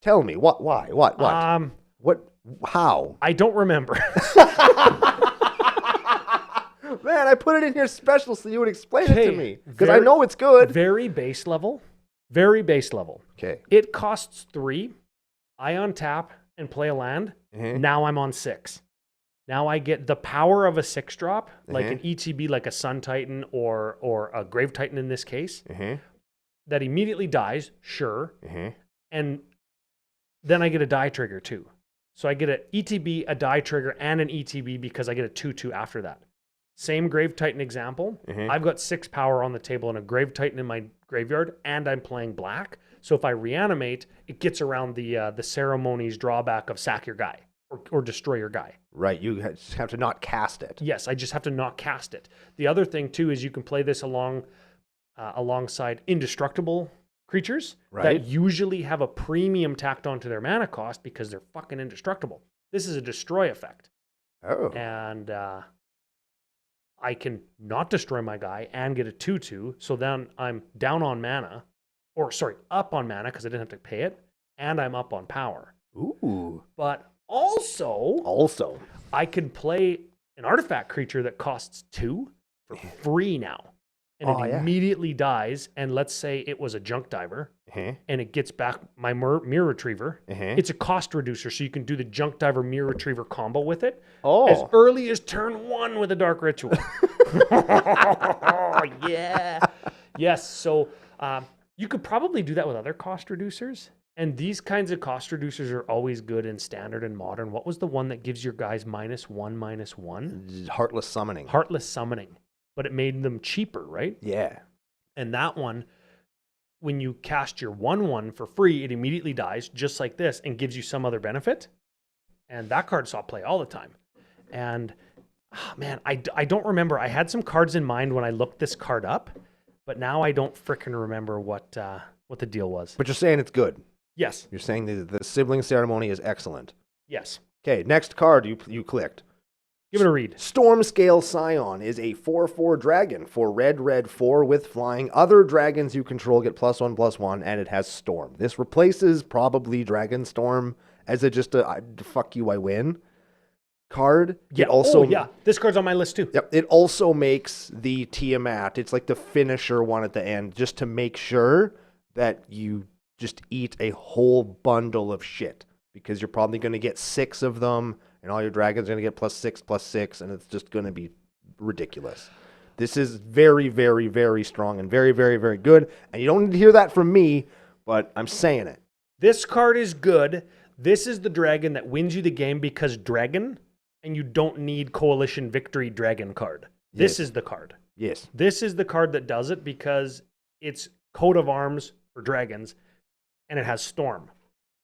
Tell me, what? Why? What? What? How? I don't remember. Man, I put it in here special so you would explain it to Okay, me. Because I very- know it's good. Very base level. Very base level. Okay. It costs 3. I untap and play a land. Mhm. Now I'm on 6. Now I get the power of a 6-drop, like Mhm. an ETB, like a Sun Titan or a Grave Titan in this case, Mm-hmm. that immediately dies, sure. Mm-hmm. And then I get a die trigger too. So I get an ETB, a die trigger, and an ETB because I get a 2/2 after that. Same Grave Titan example. Mhm. I've got 6 power on the table and a Grave Titan in my graveyard, and I'm playing black. So if I reanimate, it gets around the ceremony's drawback of sack your guy or destroy your guy. Right. You just have to not cast it. Yes, I just have to not cast it. The other thing too is you can play this alongside indestructible creatures Right. that usually have a premium tacked onto their mana cost because they're fucking indestructible. This is a destroy effect. Oh. And I can not destroy my guy and get a 2/2. So then I'm down on mana, up on mana because I didn't have to pay it, and I'm up on power. Ooh. But also, I can play an artifact creature that costs 2 for free now. And it immediately dies. And let's say it was a junk diver and it gets back my mirror retriever. It's a cost reducer. So you can do the junk diver mirror retriever combo with it as early as turn 1 with a dark ritual. Yeah. Yes. So you could probably do that with other cost reducers. And these kinds of cost reducers are always good in standard and modern. What was the one that gives your guys -1/-1? Heartless summoning. Heartless summoning. But it made them cheaper, right? Yeah. And that one, when you cast your 1/1 for free, it immediately dies, just like this, and gives you some other benefit. And that card saw play all the time. And, man, I don't remember. I had some cards in mind when I looked this card up, but now I don't frickin' remember what the deal was. But you're saying it's good. Yes. You're saying the sibling ceremony is excellent. Yes. Okay, next card you clicked. Give it a read. Stormscale Scion is a 4/4 dragon for red 4 with flying. Other dragons you control get +1/+1, and it has Storm. This replaces probably Dragonstorm as just a fuck you, I win card. Yeah. It also, This card's on my list too. Yep. It also makes the Tiamat. It's like the finisher one at the end, just to make sure that you just eat a whole bundle of shit because you're probably going to get 6 of them, and all your dragons are going to get +6, and it's just going to be ridiculous. This is very, very, very strong and very, very, very good. And you don't need to hear that from me, but I'm saying it. This card is good. This is the dragon that wins you the game because dragon, and you don't need Coalition Victory dragon card. This is the card. Yes. This is the card that does it because it's coat of arms for dragons, and it has Storm.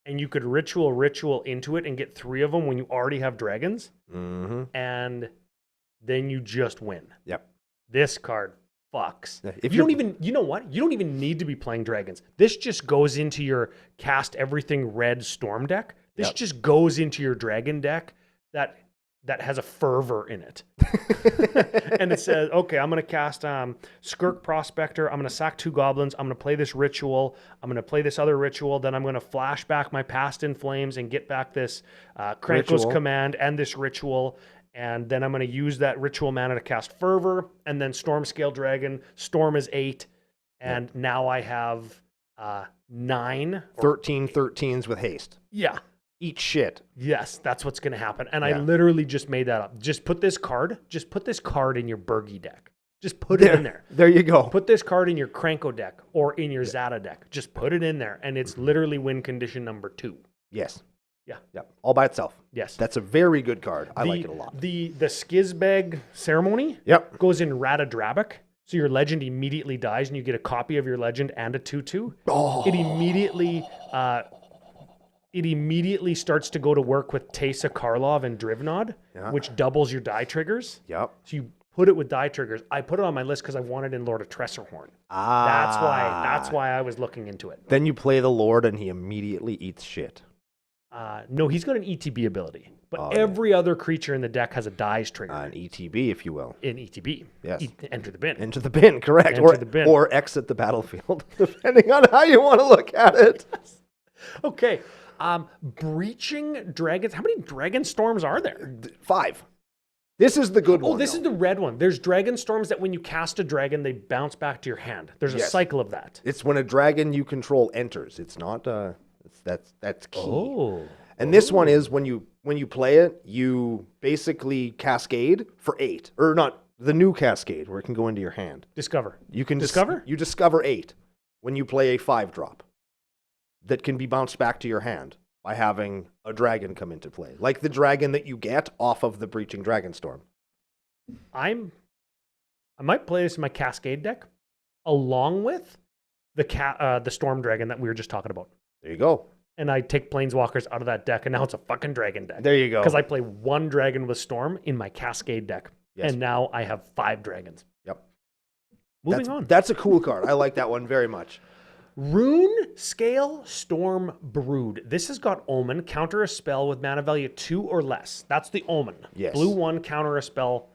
And you could ritual into it and get 3 of them when you already have dragons, and then you just win. Yep. This card fucks. If you don't even, you know what? You don't even need to be playing dragons. This just goes into your cast everything red Storm deck. This just goes into your dragon deck that has a fervor in it. And it says, okay, I'm going to cast Skirk Prospector. I'm going to sack 2 goblins. I'm going to play this ritual. I'm going to play this other ritual. Then I'm going to flash back my Past in Flames and get back this Kranko's Command and this ritual. And then I'm going to use that ritual mana to cast Fervor, and then Storm Scale Dragon. Storm is 8, and now I have 9. 13 13s with haste. Yeah. Eat shit. Yes, that's what's going to happen. And I literally just made that up. Just put this card in your Burgi deck. Just put it in there. There you go. Put this card in your Kranko deck or in your Zata deck. Just put it in there, and it's literally win condition number 2. Yes. Yeah. Yep. All by itself. Yes. That's a very good card. I like it a lot. The Skizbeg ceremony goes in Ratadrabik. So your legend immediately dies and you get a copy of your legend and a 2/2. Oh. It immediately starts to go to work with Teysa Karlov and Drivnod, which doubles your die triggers. Yep. So you put it with die triggers. I put it on my list because I wanted in Lord of Tressorhorn. That's why I was looking into it. Then you play the Lord and he immediately eats shit. No, he's got an ETB ability. But every other creature in the deck has a dies trigger. An ETB, if you will. In ETB. Yes. Enter the bin. Into the bin, correct. Enter the bin. Or exit the battlefield, depending on how you want to look at it. Okay. Breaching dragons. How many dragon storms are there? 5. This is the good one. Oh, this is the red one. There's dragon storms that when you cast a dragon, they bounce back to your hand. There's a cycle of that. It's when a dragon you control enters. It's not that's key. Oh. And this one is when you play it, you basically cascade for 8. Or not the new cascade where it can go into your hand. Discover. You can discover? You discover 8 when you play a 5-drop that can be bounced back to your hand by having a dragon come into play. Like the dragon that you get off of the Breaching Dragonstorm. I might play this in my Cascade deck along with the Storm Dragon that we were just talking about. There you go. And I take Planeswalkers out of that deck, and now it's a fucking dragon deck. There you go. Because I play 1 dragon with Storm in my Cascade deck. Yes. And now I have 5 dragons. Yep. Moving on. That's a cool card. I like that one very much. Rune Scale Storm Brood. This has got Omen. Counter a spell with mana value 2 or less. That's the Omen. Yes. Blue 1, counter a spell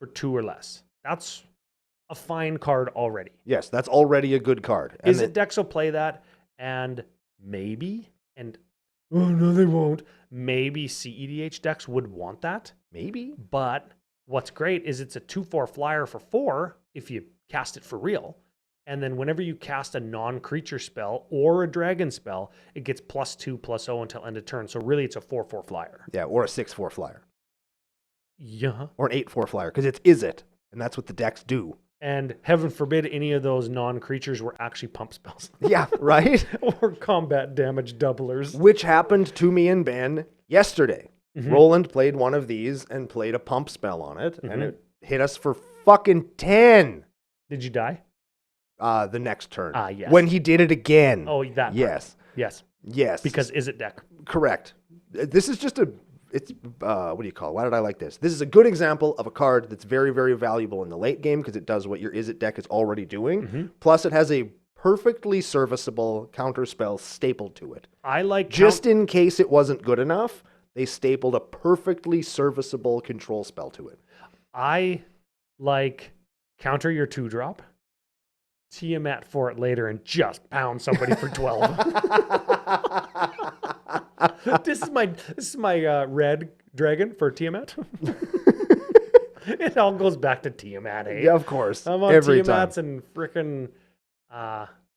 for 2 or less. That's a fine card already. Yes, that's already a good card. And it decks will play that, and maybe, and oh no, they won't. Maybe CEDH decks would want that. Maybe. But what's great is it's a 2/4 flyer for 4 if you cast it for real. And then whenever you cast a non-creature spell or a dragon spell, it gets +2/+0 until end of turn. So really it's a 4/4 flyer. Yeah, or a 6/4 flyer. Yeah. Or an 8/4 flyer, because it's Is It, and that's what the decks do. And heaven forbid any of those non-creatures were actually pump spells. Yeah, right? Or combat damage doublers. Which happened to me and Ben yesterday. Mm-hmm. Roland played one of these and played a pump spell on it, and it hit us for fucking 10. Did you die? The next turn. Yes. When he did it again. Oh, that part. Yes. Yes. Yes. Because Is It deck. Correct. This is just what do you call it? Why did I like this? This is a good example of a card that's very, very valuable in the late game because it does what your Is It deck is already doing. Mm-hmm. Plus, it has a perfectly serviceable counter spell stapled to it. I like just in case it wasn't good enough, they stapled a perfectly serviceable control spell to it. I like counter your 2-drop, Tiamat for it later, and just pound somebody for 12. This is my red dragon for Tiamat. It all goes back to Tiamat, eh? Yeah, of course. I'm on Tiamats and frickin'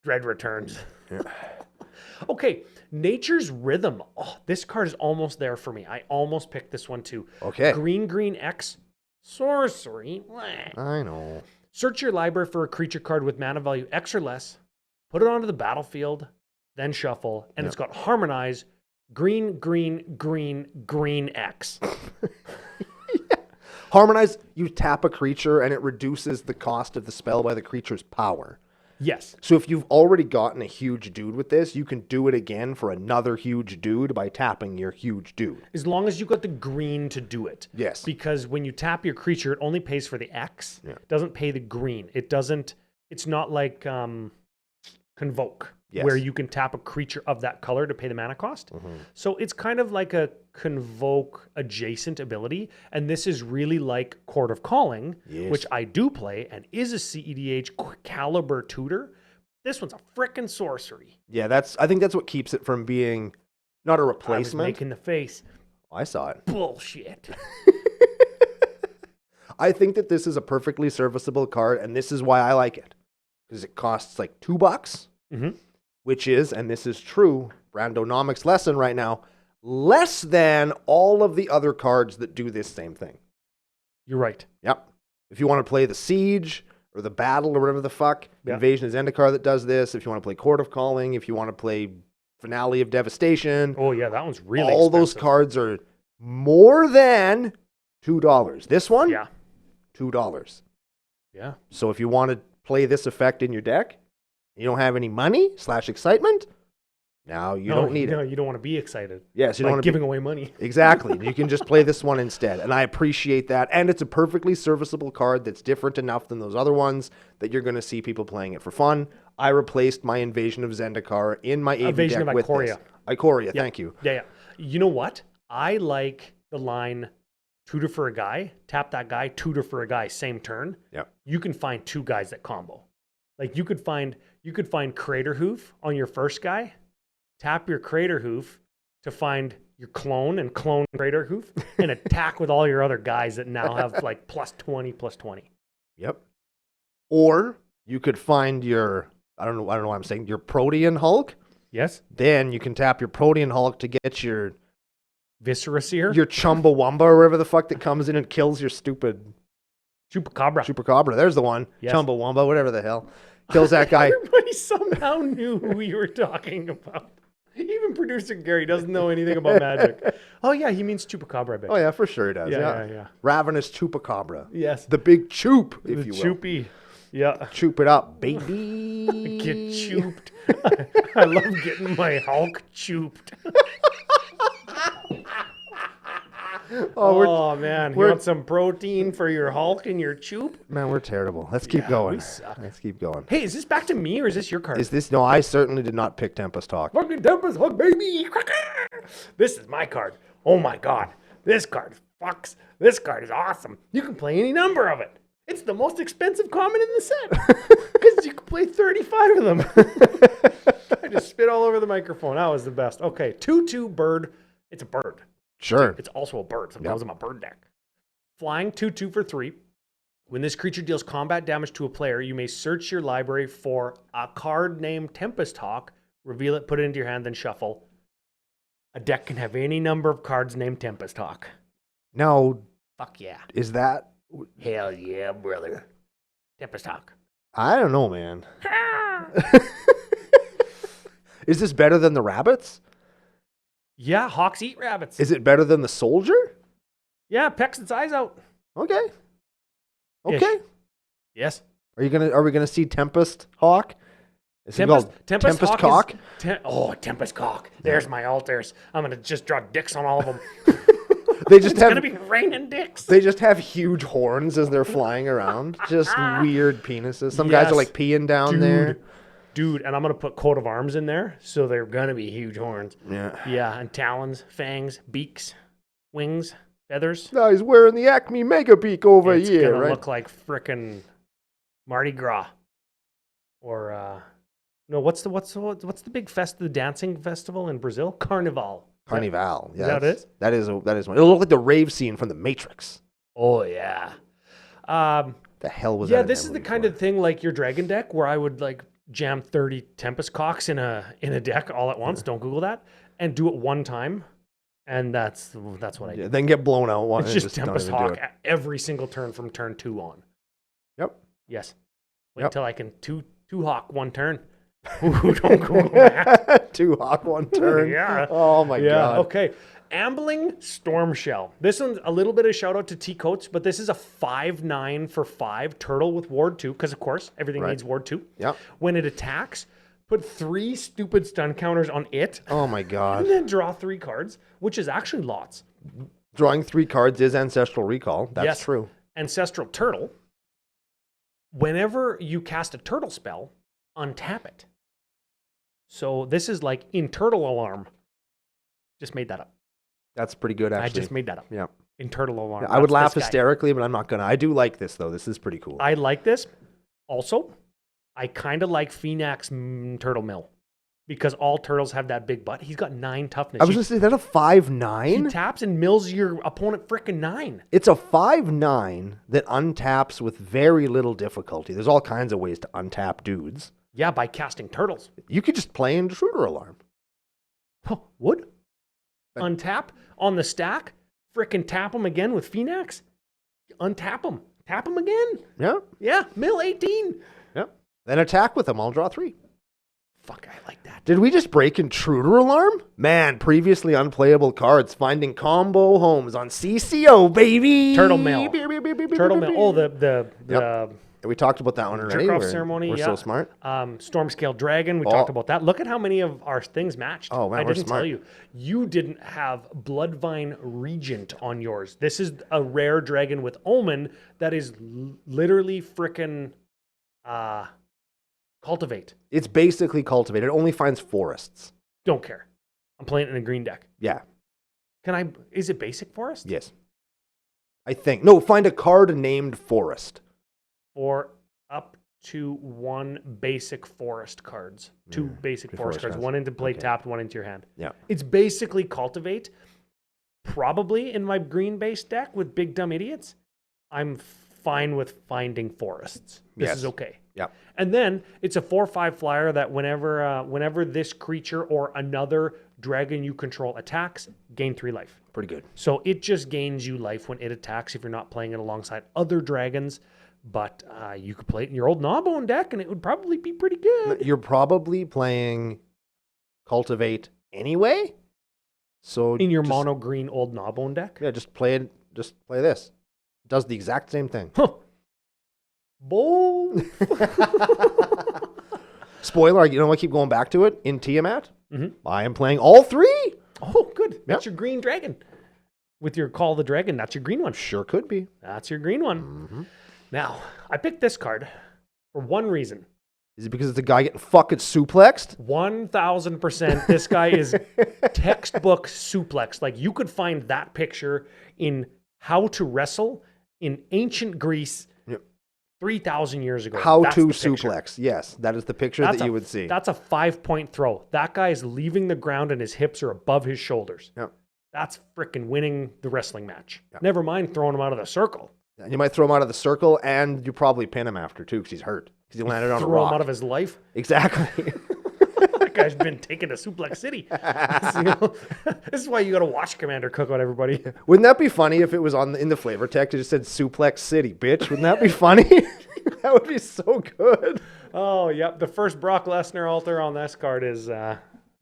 Dread Returns. Yeah. Okay, Nature's Rhythm. Oh, this card is almost there for me. I almost picked this one too. Okay. Green X sorcery. I know. Search your library for a creature card with mana value X or less. Put it onto the battlefield, then shuffle, and it's got Harmonize. Green X. Harmonize, you tap a creature and it reduces the cost of the spell by the creature's power. Yes. So if you've already gotten a huge dude with this, you can do it again for another huge dude by tapping your huge dude. As long as you got the green to do it. Yes. Because when you tap your creature, it only pays for the X. Yeah. It doesn't pay the green. It's not like Convoke, Yes. where you can tap a creature of that color to pay the mana cost. So it's kind of like a Convoke adjacent ability. And this is really like Court of Calling, Yes. which I do play and is a CEDH caliber tutor. This one's a frickin' sorcery. Yeah, I think that's what keeps it from being not a I was replacement. making the face. I saw it. Bullshit. I think that this is a perfectly serviceable card, and this is why I like it. Because it costs like $2, which is, and this is true, Brandonomics lesson right now, less than all of the other cards that do this same thing. You're right. Yep. If you want to play the Siege or the Battle or whatever the fuck, Yeah. Invasion is Zendikar that does this. If you want to play Court of Calling, if you want to play Finale of Devastation, Oh, yeah, that one's really all those expensive. cards are more than $2. This one, Yeah. $2. Yeah. So if you want to play this effect in your deck, you don't have any money / excitement, now you don't need No, it. you don't want to be excited. Yes, you don't Like want to giving away money. Exactly. You can just play this one instead. And I appreciate that. And it's a perfectly serviceable card that's different enough than those other ones that you're going to see people playing it for fun. I replaced my Invasion of Zendikar in my AV Invasion deck of with Ikoria. this. Ikoria, thank you. Yeah. You know what? I like the line tutor for a guy, tap that guy, tutor for a guy, same turn. Yeah. You can find two guys that combo. Like you could find Crater Hoof on your first guy, tap your Crater Hoof to find your clone and clone Crater Hoof and attack with all your other guys that now have like +20. Yep. Or you could find your, I don't know what I'm saying, your Protean Hulk. Yes. Then you can tap your Protean Hulk to get your Visceraseer. Chumbawamba or whatever the fuck that comes in and kills your stupid Chupacabra. Chupacabra. There's the one. Yes. Chumbawamba, whatever the hell. Kills that guy. Everybody somehow knew who you were talking about. Even producer Gary doesn't know anything about magic. Oh yeah, he means Chupacabra, I bet. Oh yeah, for sure he does. Yeah. Ravenous Chupacabra. Yes. The big choop, if The you will. choopy. Yeah. Choop it up, baby. Get chooped. I love getting my Hulk chooped. Oh, man. You want some protein for your Hulk and your choop? Man, we're terrible. Let's keep going. we suck. Let's keep going. Hey, is this back to me or is this your card? Is this? No, I certainly did not pick Tempest Hawk. Fucking Tempest Hawk, baby! This is my card. Oh my god. This card fucks. This card is awesome. You can play any number of it. It's the most expensive common in the set. Because you can play 35 of them. I just spit all over the microphone. That was the best. Okay, 2/2 bird. It's a bird. Sure. It's also a bird. Sometimes I'm a bird deck. Flying 2/2 for 3. When this creature deals combat damage to a player, you may search your library for a card named Tempest Hawk, reveal it, put it into your hand, then shuffle. A deck can have any number of cards named Tempest Hawk. Now, Fuck yeah. is that? Hell yeah, brother. Tempest Hawk. I don't know, man. Is this better than the rabbits? Yeah, hawks eat rabbits. Is it better than the soldier? Yeah, pecks its eyes out. Okay. Okay. Ish. Yes. Are we gonna see Tempest Hawk? Is it called Tempest Hawk Cock? Tempest Cock. There's my altars. I'm going to just draw dicks on all of them. They just It's have going to be raining dicks. they just have huge horns as they're flying around. Just weird penises. Some guys Yes. are like peeing down there. Dude, and I'm going to put coat of arms in there, so they're going to be huge horns. Yeah. Yeah, and talons, fangs, beaks, wings, feathers. No, he's wearing the Acme Mega Beak over It's here, going to right? look like frickin' Mardi Gras. Or, no, what's the big the dancing festival in Brazil? Carnival. Carnival. Yeah, Is that what it is? That is one. It'll look like the rave scene from The Matrix. Oh, yeah. The hell was that? Yeah, this is the kind of thing like your dragon deck where I would like jam 30 Tempest Cocks in a deck all at once. Don't Google that. And do it one time. And that's what I do. Then get blown out. It's just Tempest Hawk every single turn from turn 2 on. Yep. Yes. Wait until I can two Hawk one turn. Ooh, don't Google that. 2 Hawk 1 turn. Yeah. Oh my God. Okay. Ambling Storm Shell. This one's a little bit of shout out to T Coates, but this is a 5/9 for 5 turtle with Ward 2, because of course everything needs Ward 2. Yeah. When it attacks, put 3 stupid stun counters on it. Oh my God. And then draw 3 cards, which is actually lots. Drawing 3 cards is Ancestral Recall. That's true. Ancestral Turtle. Whenever you cast a turtle spell, untap it. So this is like in Turtle Alarm. Just made that up. That's pretty good, actually. I just made that up. Yeah. In Turtle Alarm. I would laugh hysterically, but I'm not going to. I do like this, though. This is pretty cool. I like this. Also, I kind of like Phoenix Turtle Mill, because all turtles have that big butt. He's got 9 toughness. I was going to say, that a 5/9? He taps and mills your opponent frickin' 9. It's a 5/9 that untaps with very little difficulty. There's all kinds of ways to untap dudes. Yeah, by casting turtles. You could just play Intruder Alarm. Huh, would? Untap on the stack, frickin' tap him again with Phoenix. Untap him. Tap him again. Yeah. Yeah, mill 18. Yeah. Then attack with them. I'll draw 3. Fuck, I like that. Did we just break Intruder Alarm? Man, previously unplayable cards. Finding combo homes on CCO, baby. Turtle Mill. Turtle Mill. Oh, the we talked about that one already. Jerk-off ceremony. We're so smart. Storm Scale Dragon. We talked about that. Look at how many of our things matched. Oh, man, I we're didn't smart. tell you. You didn't have Bloodvine Regent on yours. This is a rare dragon with Omen that is literally frickin' Cultivate. It's basically Cultivate. It only finds forests. Don't care. I'm playing it in a green deck. Yeah. Is it basic forest? Yes. I think. No, find a card named Forest. Or up to 1 basic forest cards. 2 basic forest cards. 1 into play tapped, 1 into your hand. Yeah. It's basically Cultivate. Probably in my green-based deck with Big Dumb Idiots. I'm fine with finding forests. This is okay. Yeah. And then it's a 4/5 flyer that whenever this creature or another dragon you control attacks, gain 3 life. Pretty good. So it just gains you life when it attacks if you're not playing it alongside other dragons. But you could play it in your old Gnawbone deck, and it would probably be pretty good. You're probably playing Cultivate anyway. So In your mono green old Gnawbone deck? Yeah, just play it. Just play this. It does the exact same thing. Huh. Bold. Spoiler, you know, I keep going back to it. In Tiamat, Mm-hmm. I am playing all 3. Oh, good. That's your green dragon. With your Call the Dragon, that's your green one. Sure could be. That's your green one. Mm-hmm. Now, I picked this card for one reason. Is it because it's a guy getting fucking suplexed? 1,000%. This guy is textbook suplex. Like, you could find that picture in How to Wrestle in ancient Greece 3,000 years ago. How That's to the picture. suplex. Yes, that is the picture that you would see. That's a 5-point throw. That guy is leaving the ground and his hips are above his shoulders. Yep. That's freaking winning the wrestling match. Yep. Never mind throwing him out of the circle. And you might throw him out of the circle, and you probably pin him after, too, because he's hurt. Because he landed on a Throw rock. him out of his life. Exactly. That guy's been taken to Suplex City. This is why you got to watch Commander Cookout, everybody. Wouldn't that be funny if it was in the flavor text, it just said Suplex City, bitch? Wouldn't that be funny? That would be so good. Oh, yep. The first Brock Lesnar altar on this card is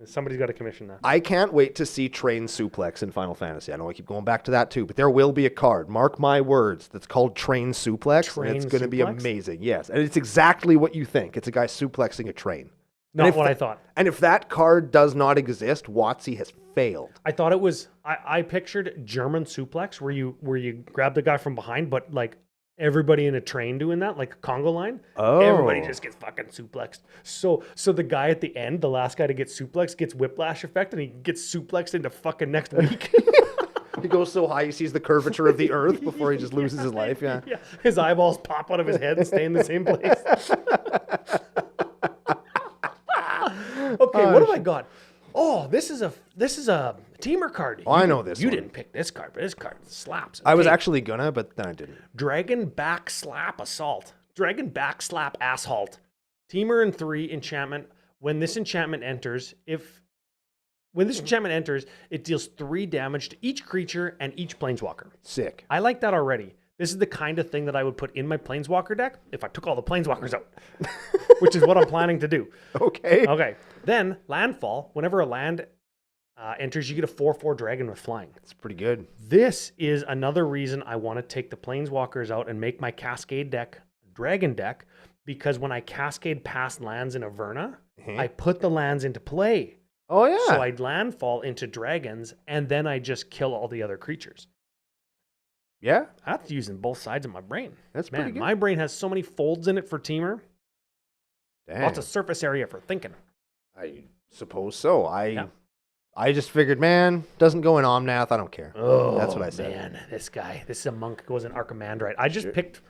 somebody's got to commission that. I can't wait to see Train Suplex in Final Fantasy. I know I keep going back to that too, but there will be a card, mark my words, that's called Train Suplex. And it's going to be amazing. Yes. And it's exactly what you think. It's a guy suplexing a train. Not what I thought. And if that card does not exist, WotC has failed. I thought it was, I pictured German suplex where you grab the guy from behind, but like everybody in a train doing that, like a Congo line. Oh. Everybody just gets fucking suplexed. So the guy at the end, the last guy to get suplexed, gets whiplash effect and he gets suplexed into fucking next week. He goes so high he sees the curvature of the earth before he just loses his life. Yeah. Yeah. His eyeballs pop out of his head and stay in the same place. Okay, what have I got? Oh, this is a teamer card. Oh, I know this You one. didn't pick this card, but this card slaps. I was Okay. actually gonna, but then I didn't. Dragon back slap assault. Dragon back slap assault. Teamer and 3 enchantment. When this enchantment enters, it deals 3 damage to each creature and each planeswalker. Sick. I like that already. This is the kind of thing that I would put in my planeswalker deck if I took all the planeswalkers out, which is what I'm planning to do. Okay. Okay. Then landfall. Whenever a land enters, you get a 4/4 dragon with flying. That's pretty good. This is another reason I want to take the planeswalkers out and make my Cascade deck a dragon deck, because when I cascade past lands in Averna, I put the lands into play. Oh, yeah. So I'd landfall into dragons, and then I just kill all the other creatures. Yeah. That's using both sides of my brain. That's pretty good. My brain has so many folds in it for Teamer. Dang. Lots of surface area for thinking. I suppose so. I just figured, man, doesn't go in Omnath. I don't care. Oh, that's what I said. Man, this is a monk, goes in Archimandrite. I just picked,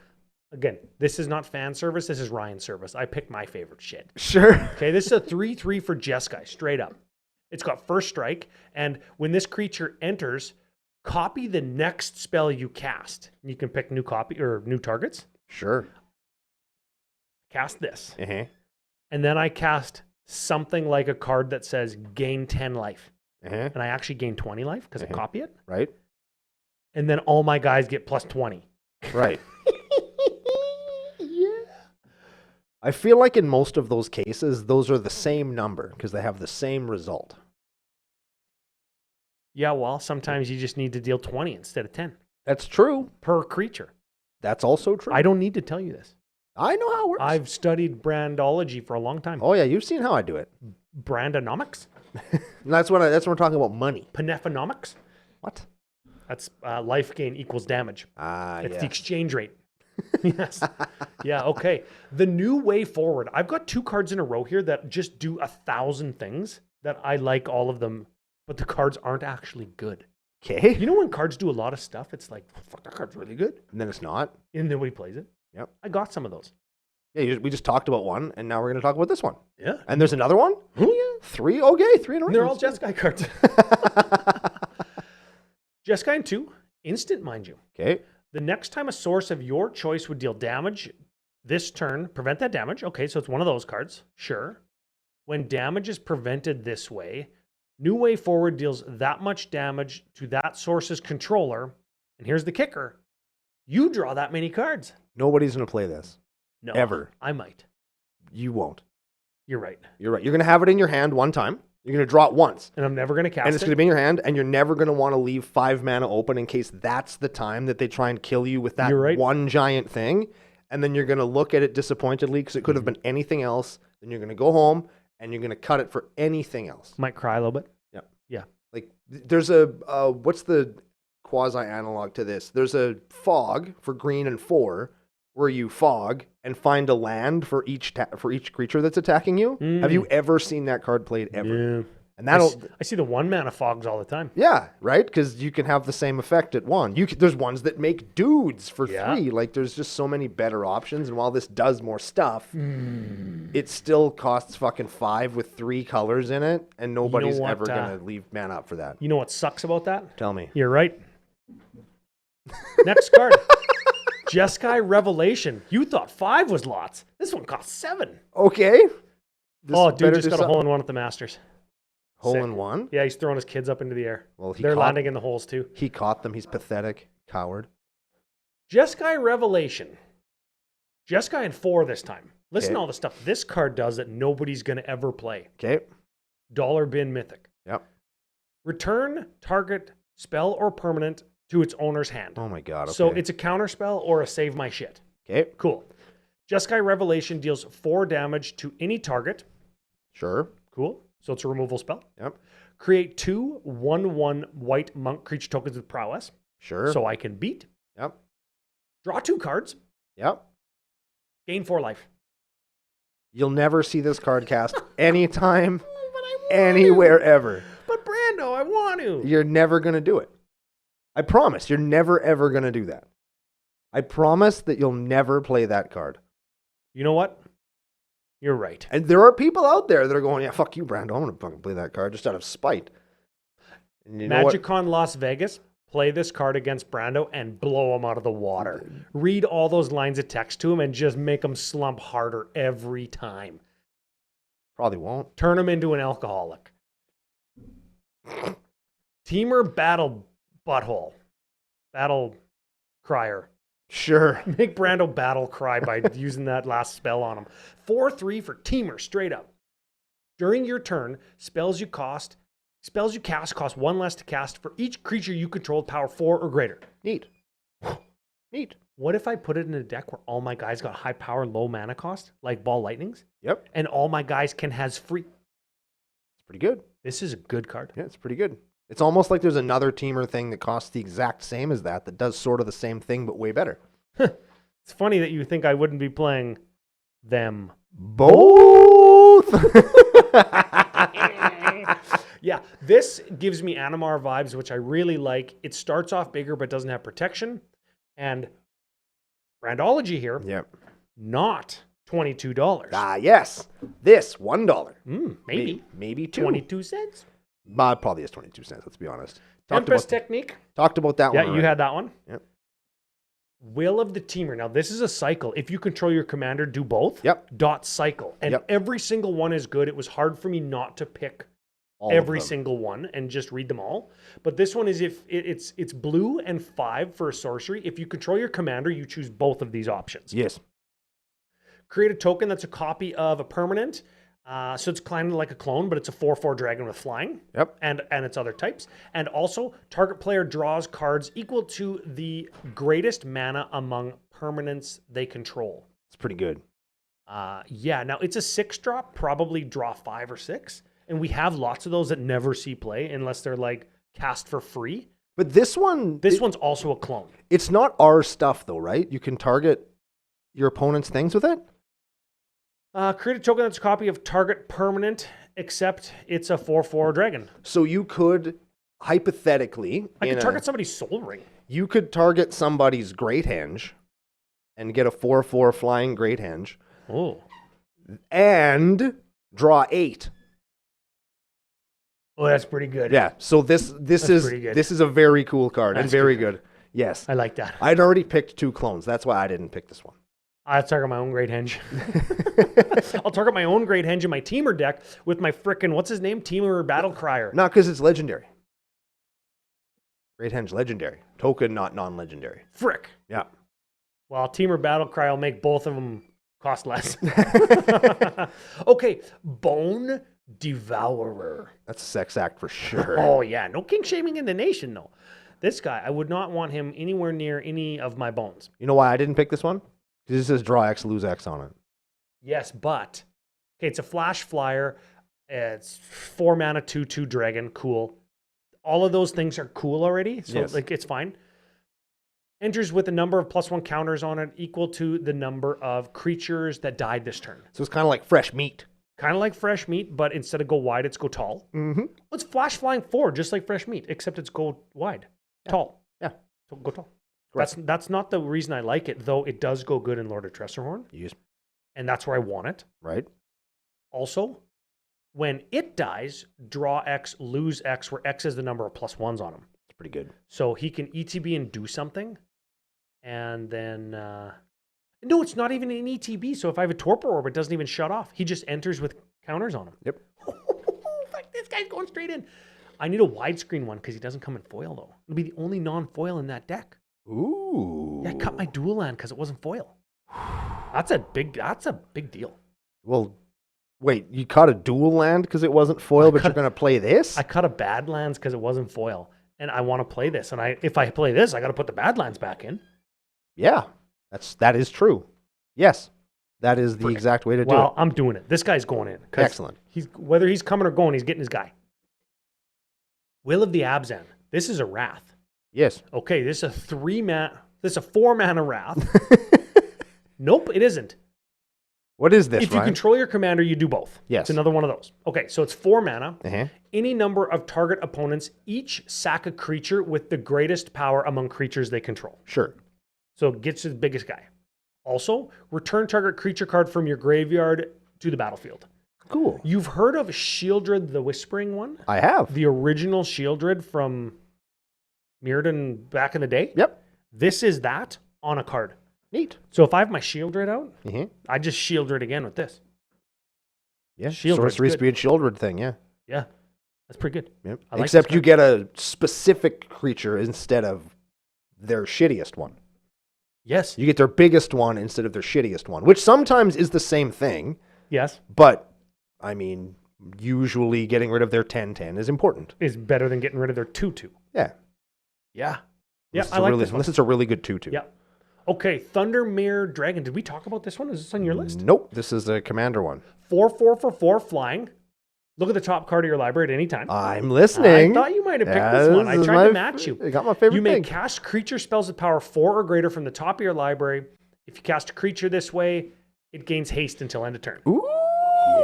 again, this is not fan service. This is Ryan service. I picked my favorite shit. Sure. Okay, this is a 3/3 for Jeskai, straight up. It's got first strike, and when this creature enters, copy the next spell you cast. You can pick new copy or new targets. Sure. Cast this. Uh-huh. And then I cast something like a card that says gain 10 life. Uh-huh. And I actually gain 20 life because I copy it. Right. And then all my guys get plus 20. Right. Yeah. I feel like in most of those cases, those are the same number because they have the same result. Yeah, well, sometimes you just need to deal 20 instead of 10 That's true. per creature. That's also true. I don't need to tell you this. I know how it works. I've studied brandology for a long time. Oh, yeah. You've seen how I do it. Brandonomics? And that's when we're talking about money. Panephonomics? What? That's life gain equals damage. It's the exchange rate. Yes. Yeah, okay. The new way forward. I've got 2 cards in a row here that just do 1,000 things that I like all of them, but the cards aren't actually good. Okay. You know when cards do a lot of stuff, it's like, fuck, that card's really good. And then it's not. And nobody plays it. Yep. I got some of those. Yeah, we just talked about one, and now we're going to talk about this one. Yeah. And there's another one? Oh, yeah. 3? Okay, 3 in a row. They're all Jeskai cards. Jeskai 2, instant, mind you. Okay. The next time a source of your choice would deal damage this turn, prevent that damage. Okay, so it's one of those cards. Sure. When damage is prevented this way, New Way Forward deals that much damage to that source's controller. And here's the kicker. You draw that many cards. Nobody's going to play this. No. Ever. I might. You won't. You're right. You're right. You're going to have it in your hand one time. You're going to draw it once. And I'm never going to cast it. And it's going to be in your hand, and you're never going to want to leave 5 mana open in case that's the time that they try and kill you with that one giant thing. And then you're going to look at it disappointedly because it could have been anything else. Then you're going to go home, and you're going to cut it for anything else. Might cry a little bit. Yeah. Yeah. Like, there's a, what's the quasi-analog to this? There's a fog for green and 4, where you fog and find a land for each creature that's attacking you. Have you ever seen that card played ever? Yeah. And that'll I see the 1 mana fogs all the time. yeah, right? Because you can have the same effect at 1. There's ones that make dudes for 3. Like there's just so many better options. And while this does more stuff, it still costs fucking 5 with 3 colors in it, and nobody's ever gonna leave mana up for that. You know what sucks about that? Tell me. You're right. Next card. Jeskai Revelation. You thought 5 was lots. This one costs 7. Okay. Dude just got a hole in one at the Masters. Hole in one? Yeah, he's throwing his kids up into the air. Well, they're landing in the holes too. He caught them. He's pathetic. Coward. Jeskai Revelation. Jeskai in 4 this time. Listen to all the stuff this card does that nobody's going to ever play. Okay. Dollar bin mythic. Yep. Return target spell or permanent to its owner's hand. Oh my god. Okay. So it's a counter spell or a save my shit. Okay. Cool. Jeskai Revelation deals 4 damage to any target. Sure. Cool. So it's a removal spell. Yep. Create 2 1/1 white monk creature tokens with prowess. Sure. So I can beat. Yep. Draw 2 cards. Yep. Gain 4 life. You'll never see this card cast anytime, anywhere, ever. But Brando, I want to. You're never going to do it. I promise. You're never, ever going to do that. I promise that you'll never play that card. You know what? You're right. And there are people out there that are going, yeah, fuck you, Brando. I'm going to fucking play that card just out of spite. And you know what? Magicon Las Vegas. play this card against Brando and blow him out of the water. Read all those lines of text to him and just make him slump harder every time. Probably won't. Turn him into an alcoholic. Teamer battle butthole. Battle crier. Sure. Make Brando battle cry by using that last spell on him. 4/3 for Teamer, straight up. During your turn, spells you cast cost 1 less to cast for each creature you control with power 4 or greater. Neat. Neat. What if I put it in a deck where all my guys got high power, low mana cost, like Ball Lightnings? Yep. And all my guys has free. It's pretty good. This is a good card. Yeah, it's pretty good. It's almost like there's another teamer thing that costs the exact same as that does sort of the same thing, but way better. It's funny that you think I wouldn't be playing them both. Yeah, this gives me Animar vibes, which I really like. It starts off bigger but doesn't have protection. And Brandology here, Yep. not $22. Ah, yes. This $1. Maybe $2. 22 cents. Probably is 22 cents, let's be honest. Tempest Technique. Talked about that one. Yeah, you had that one. Yep. Will of the Teamer. Now, this is a cycle. If you control your commander, do both. Yep. Dot cycle. And Yep. every single one is good. It was hard for me not to pick All of every them. single one and just read them all. But this one is it's blue and 5 for a sorcery. If you control your commander, you choose both of these options. Yes. Create a token that's a copy of a permanent. So it's kind of like a clone, but it's a 4/4 dragon with flying. Yep. And its other types. And also, target player draws cards equal to the greatest mana among permanents they control. It's pretty good. Yeah, now it's a 6-drop, probably draw 5 or 6. And we have lots of those that never see play unless they're like cast for free. But this one... This one's also a clone. It's not our stuff though, right? You can target your opponent's things with it? Create a token that's a copy of target permanent, except it's a 4/4 dragon. So you could, hypothetically... I could target somebody's Soul Ring. You could target somebody's Great Henge and get a 4/4 flying Great Henge. Oh. And draw 8. Oh, that's pretty good. Yeah, so this pretty good. is a very cool card and That's very good. good. Yes. I like that. I'd already picked 2 clones. That's why I didn't pick this one. I'll target my own Great Henge. I'll target my own Great Henge in my Teamer deck with my frickin', what's his name? Teamer Battle Crier. Not because it's legendary. Great Henge legendary. Token, not non-legendary. Frick. Yeah. Well, Teamer Battle Cry will make both of them cost less. Okay, Bone Devourer. That's a sex act for sure. Oh, yeah. No king shaming in the nation, though. This guy, I would not want him anywhere near any of my bones. You know why I didn't pick this one? Because it says draw X, lose X on it. Yes, but... Okay, it's a flash flyer. It's 4 mana, 2/2 dragon. Cool. All of those things are cool already, so Yes. like it's fine. Enters with a number of +1 counters on it equal to the number of creatures that died this turn. So it's kind of like fresh meat. Kind of like fresh meat, but instead of go wide, it's go tall. Mm-hmm. It's flash flying 4, just like fresh meat, except it's go wide, tall. Yeah. So go tall. Correct. That's not the reason I like it, though. It does go good in Lord of Tressorhorn, Yes. and that's where I want it. Right? Also, when it dies, draw X, lose X, where X is the number of +1s on him. It's pretty good. So he can ETB and do something, and then... no, it's not even an ETB, so if I have a Torpor Orb, it doesn't even shut off. He just enters with counters on him. Yep. Fuck, this guy's going straight in. I need a widescreen one, because he doesn't come in foil, though. It'll be the only non-foil in that deck. Ooh. Yeah, I cut my dual land because it wasn't foil. That's a big deal. Well, wait, you caught a dual land because it wasn't foil, but you're going to play this? I cut a Badlands because it wasn't foil, and I want to play this. And if I play this, I got to put the Badlands back in. Yeah, that is true. Yes, that is the exact way to do it. Well, I'm doing it. This guy's going in. Excellent. Whether he's coming or going, he's getting his guy. Will of the Abzan. This is a Wrath. Yes. Okay, this is a 4-mana Wrath. Nope, it isn't. What is this, If you Ryan? control your commander, you do both. Yes. It's another one of those. Okay, so it's 4 mana. Uh-huh. Any number of target opponents each sack a creature with the greatest power among creatures they control. Sure. So it gets to the biggest guy. Also, return target creature card from your graveyard to the battlefield. Cool. You've heard of Shieldred the Whispering one? I have. The original Shieldred from Mirrodin back in the day. Yep. This is that on a card. Neat. So if I have my shield rid out, Mm-hmm. I just shield rid again with this. Yeah. Shield Rid's Sorcery good. Speed Shield Rid thing, yeah. Yeah, that's pretty good. Yep. I like Except this you card. get a specific creature instead of their shittiest one. Yes. You get their biggest one instead of their shittiest one, which sometimes is the same thing, Yes. but, I mean, usually getting rid of their 10/10 is important. Is better than getting rid of their 2/2. Yeah. Yeah. Yeah, Unless I like really, this one. Unless it's a really good 2/2. Yeah. Okay, Thundermere Dragon. Did we talk about this one? Is this on your list? Nope. This is a commander one. 4/4 for 4 flying. Look at the top card of your library at any time. I'm listening. I thought you might have picked Yeah, this one. I is tried to match you. I got my favorite You may thing. cast creature spells with power 4 or greater from the top of your library. If you cast a creature this way, it gains haste until end of turn. Ooh.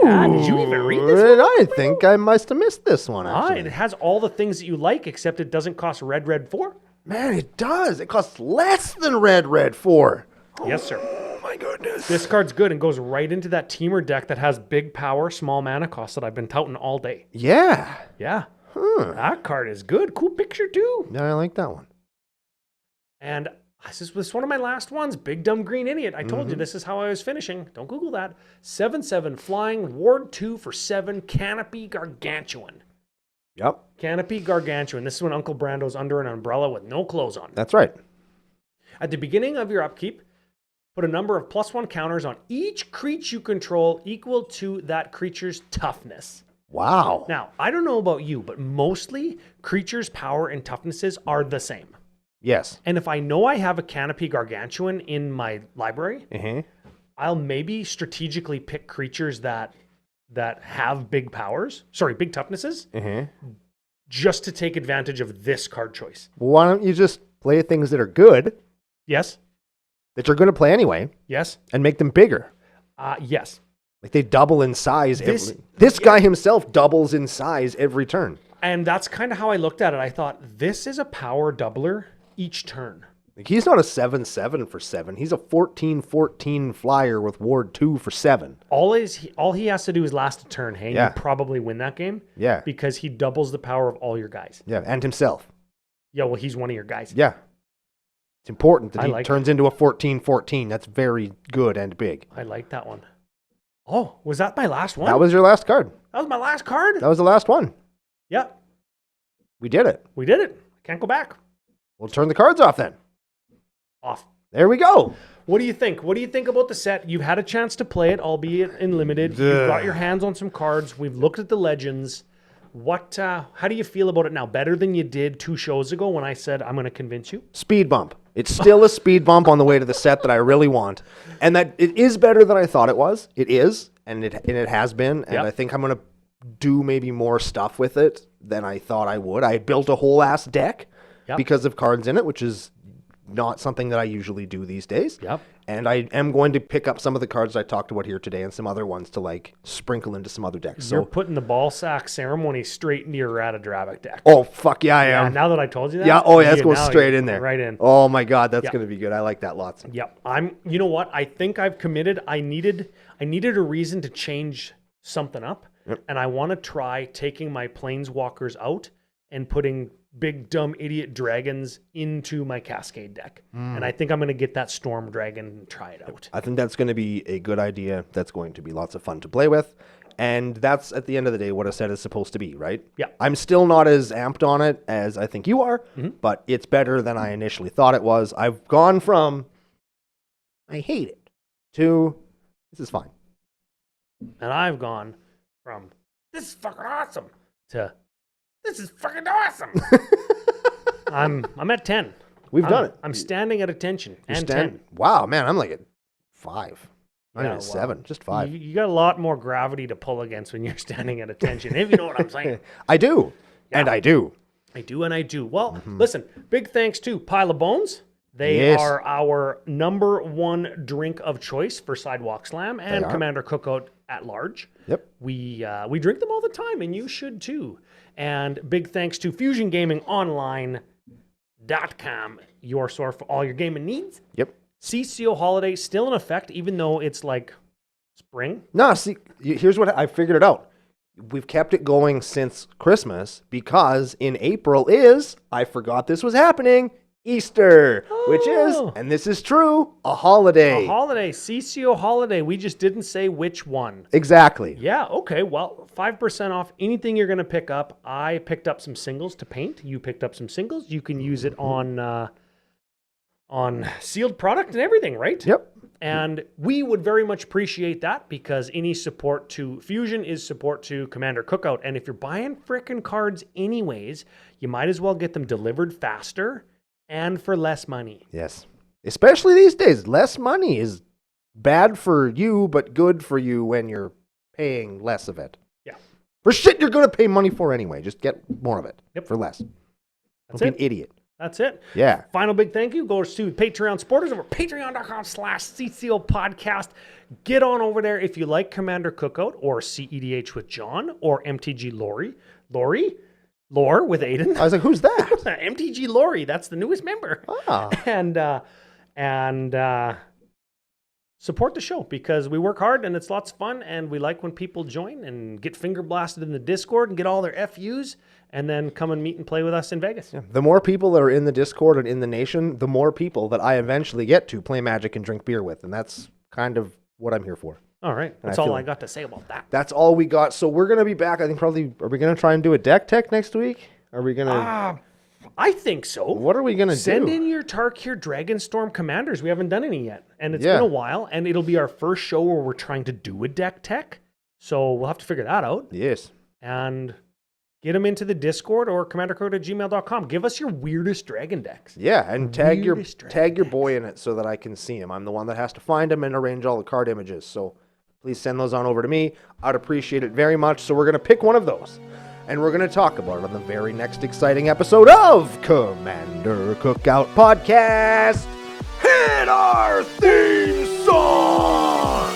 Yeah, did you even read this one? I think I must have missed this one, Ah, actually. and it has all the things that you like, except it doesn't cost red 4. Man, it does. It costs less than red 4. Yes, sir. Oh, my goodness. This card's good and goes right into that teamer deck that has big power, small mana cost that I've been touting all day. Yeah. Yeah. Huh. That card is good. Cool picture, too. Yeah, I like that one. And this is one of my last ones. Big Dumb Green Idiot. I told you this is how I was finishing. Don't Google that. 7/7 flying, ward 2 for 7, Canopy Gargantuan. Yep. Canopy Gargantuan. This is when Uncle Brando's under an umbrella with no clothes on. That's right. At the beginning of your upkeep, put a number of +1 counters on each creature you control equal to that creature's toughness. Wow. Now, I don't know about you, but mostly creatures' power and toughnesses are the same. Yes. And if I know I have a Canopy Gargantuan in my library, Mm-hmm. I'll maybe strategically pick creatures that have big powers, big toughnesses, Mm-hmm. just to take advantage of this card choice. Why don't you just play things that are good, Yes? that you're going to play anyway, Yes? and make them bigger? Yes. Like they double in size. This- This guy himself doubles in size every turn. And that's kind of how I looked at it. I thought, this is a power doubler each turn. Like he's not a 7/7 for 7. He's a 14/14 flyer with ward 2 for 7. All he has to do is last a turn, hey? Yeah. You probably win that game. Yeah. Because he doubles the power of all your guys. Yeah. And himself. Yeah, well, he's one of your guys. Yeah. It's important that I he like turns into a 14/14. That's very good and big. I like that one. Oh, was that my last one? That was your last card. That was my last card? That was the last one. Yeah, We did it. we did it. Can't go back. We'll turn the cards off then. Off. There we go. What do you think? What do you think about the set? You've had a chance to play it, albeit in limited. You've got your hands on some cards. We've looked at the legends. How do you feel about it now? Better than you did 2 shows ago when I said I'm going to convince you? Speed bump. It's still a speed bump on the way to the set that I really want. And that it is better than I thought it was. It is. And it has been. And Yep. I think I'm going to do maybe more stuff with it than I thought I would. I built a whole ass deck Yep. because of cards in it, which is not something that I usually do these days. Yep. And I am going to pick up some of the cards I talked about here today and some other ones to like sprinkle into some other decks. You're So, putting the ball sack ceremony straight into your Ratadrabic deck. oh fuck yeah, I Yeah, am. now that I told you that. Yeah, oh yeah, it's you- going now straight you're in there. Right in. Oh my god, that's Yep. going to be good. I like that lots. Yep. You know what? I think I've committed. I needed a reason to change something up. Yep. And I want to try taking my planeswalkers out and putting big dumb idiot dragons into my Cascade deck. And I think I'm going to get that Storm Dragon and try it out. I think that's going to be a good idea. That's going to be lots of fun to play with. And that's, at the end of the day, what a set is supposed to be, right? Yeah. I'm still not as amped on it as I think you are, but it's better than I initially thought it was. I've gone from, I hate it, to, this is fine. And I've gone from, this is fucking awesome, to, this is fucking awesome. I'm at 10. We've done it. I'm standing at attention. You're And stand- 10. Wow, man, I'm like at 5. Not Yeah, even well, 7, just 5. You got a lot more gravity to pull against when you're standing at attention, if you know what I'm saying. I do. And I do. I do and I do. Well, listen, big thanks to Pile of Bones. They Yes. are our number 1 drink of choice for Sidewalk Slam and are. Commander Cookout at large. Yep. We drink them all the time, and you should too. And big thanks to FusionGamingOnline.com, your source for all your gaming needs. Yep. CCO holiday still in effect, even though it's like spring. No, see, here's what I figured it out. we've kept it going since Christmas because in April is, I forgot this was happening, Easter, which is, and this is true, a holiday. A holiday, CCO holiday. We just didn't say which one. Exactly. Yeah, okay. Well, 5% off anything you're going to pick up. I picked up some singles to paint. You picked up some singles. You can use it on sealed product and everything, right? Yep. And we would very much appreciate that because any support to Fusion is support to Commander Cookout. And if you're buying frickin' cards anyways, you might as well get them delivered faster and for less money. Yes. Especially these days, less money is bad for you, but good for you when you're paying less of it. Yeah. For shit you're going to pay money for anyway. Just get more of it for less. That's Don't be an idiot. That's it. Yeah. Final big thank you goes to Patreon supporters over patreon.com/CCO Podcast. Get on over there if you like Commander Cookout or CEDH with John or MTG Lore with Aiden. I was like, who's that? MTG Lori, that's the newest member. Ah. And support the show because we work hard and it's lots of fun and we like when people join and get finger blasted in the Discord and get all their FUs and then come and meet and play with us in Vegas. Yeah. The more people that are in the Discord and in the nation, the more people that I eventually get to play Magic and drink beer with. And that's kind of what I'm here for. All right. That's all I got to say about that. That's all we got. So we're going to be back. I think probably, are we going to try and do a deck tech next week? Are we going to? I think so. What are we going to do? Send in your Tarkir Dragonstorm commanders. We haven't done any yet. And it's been a while. And it'll be our first show where we're trying to do a deck tech. So we'll have to figure that out. Yes. And get them into the Discord or commandercode@gmail.com. Give us your weirdest dragon decks. Yeah, and tag your boy in it so that I can see him. I'm the one that has to find him and arrange all the card images. So please send those on over to me. I'd appreciate it very much. So we're going to pick one of those. And we're going to talk about it on the very next exciting episode of Commander Cookout Podcast. Hit our theme song!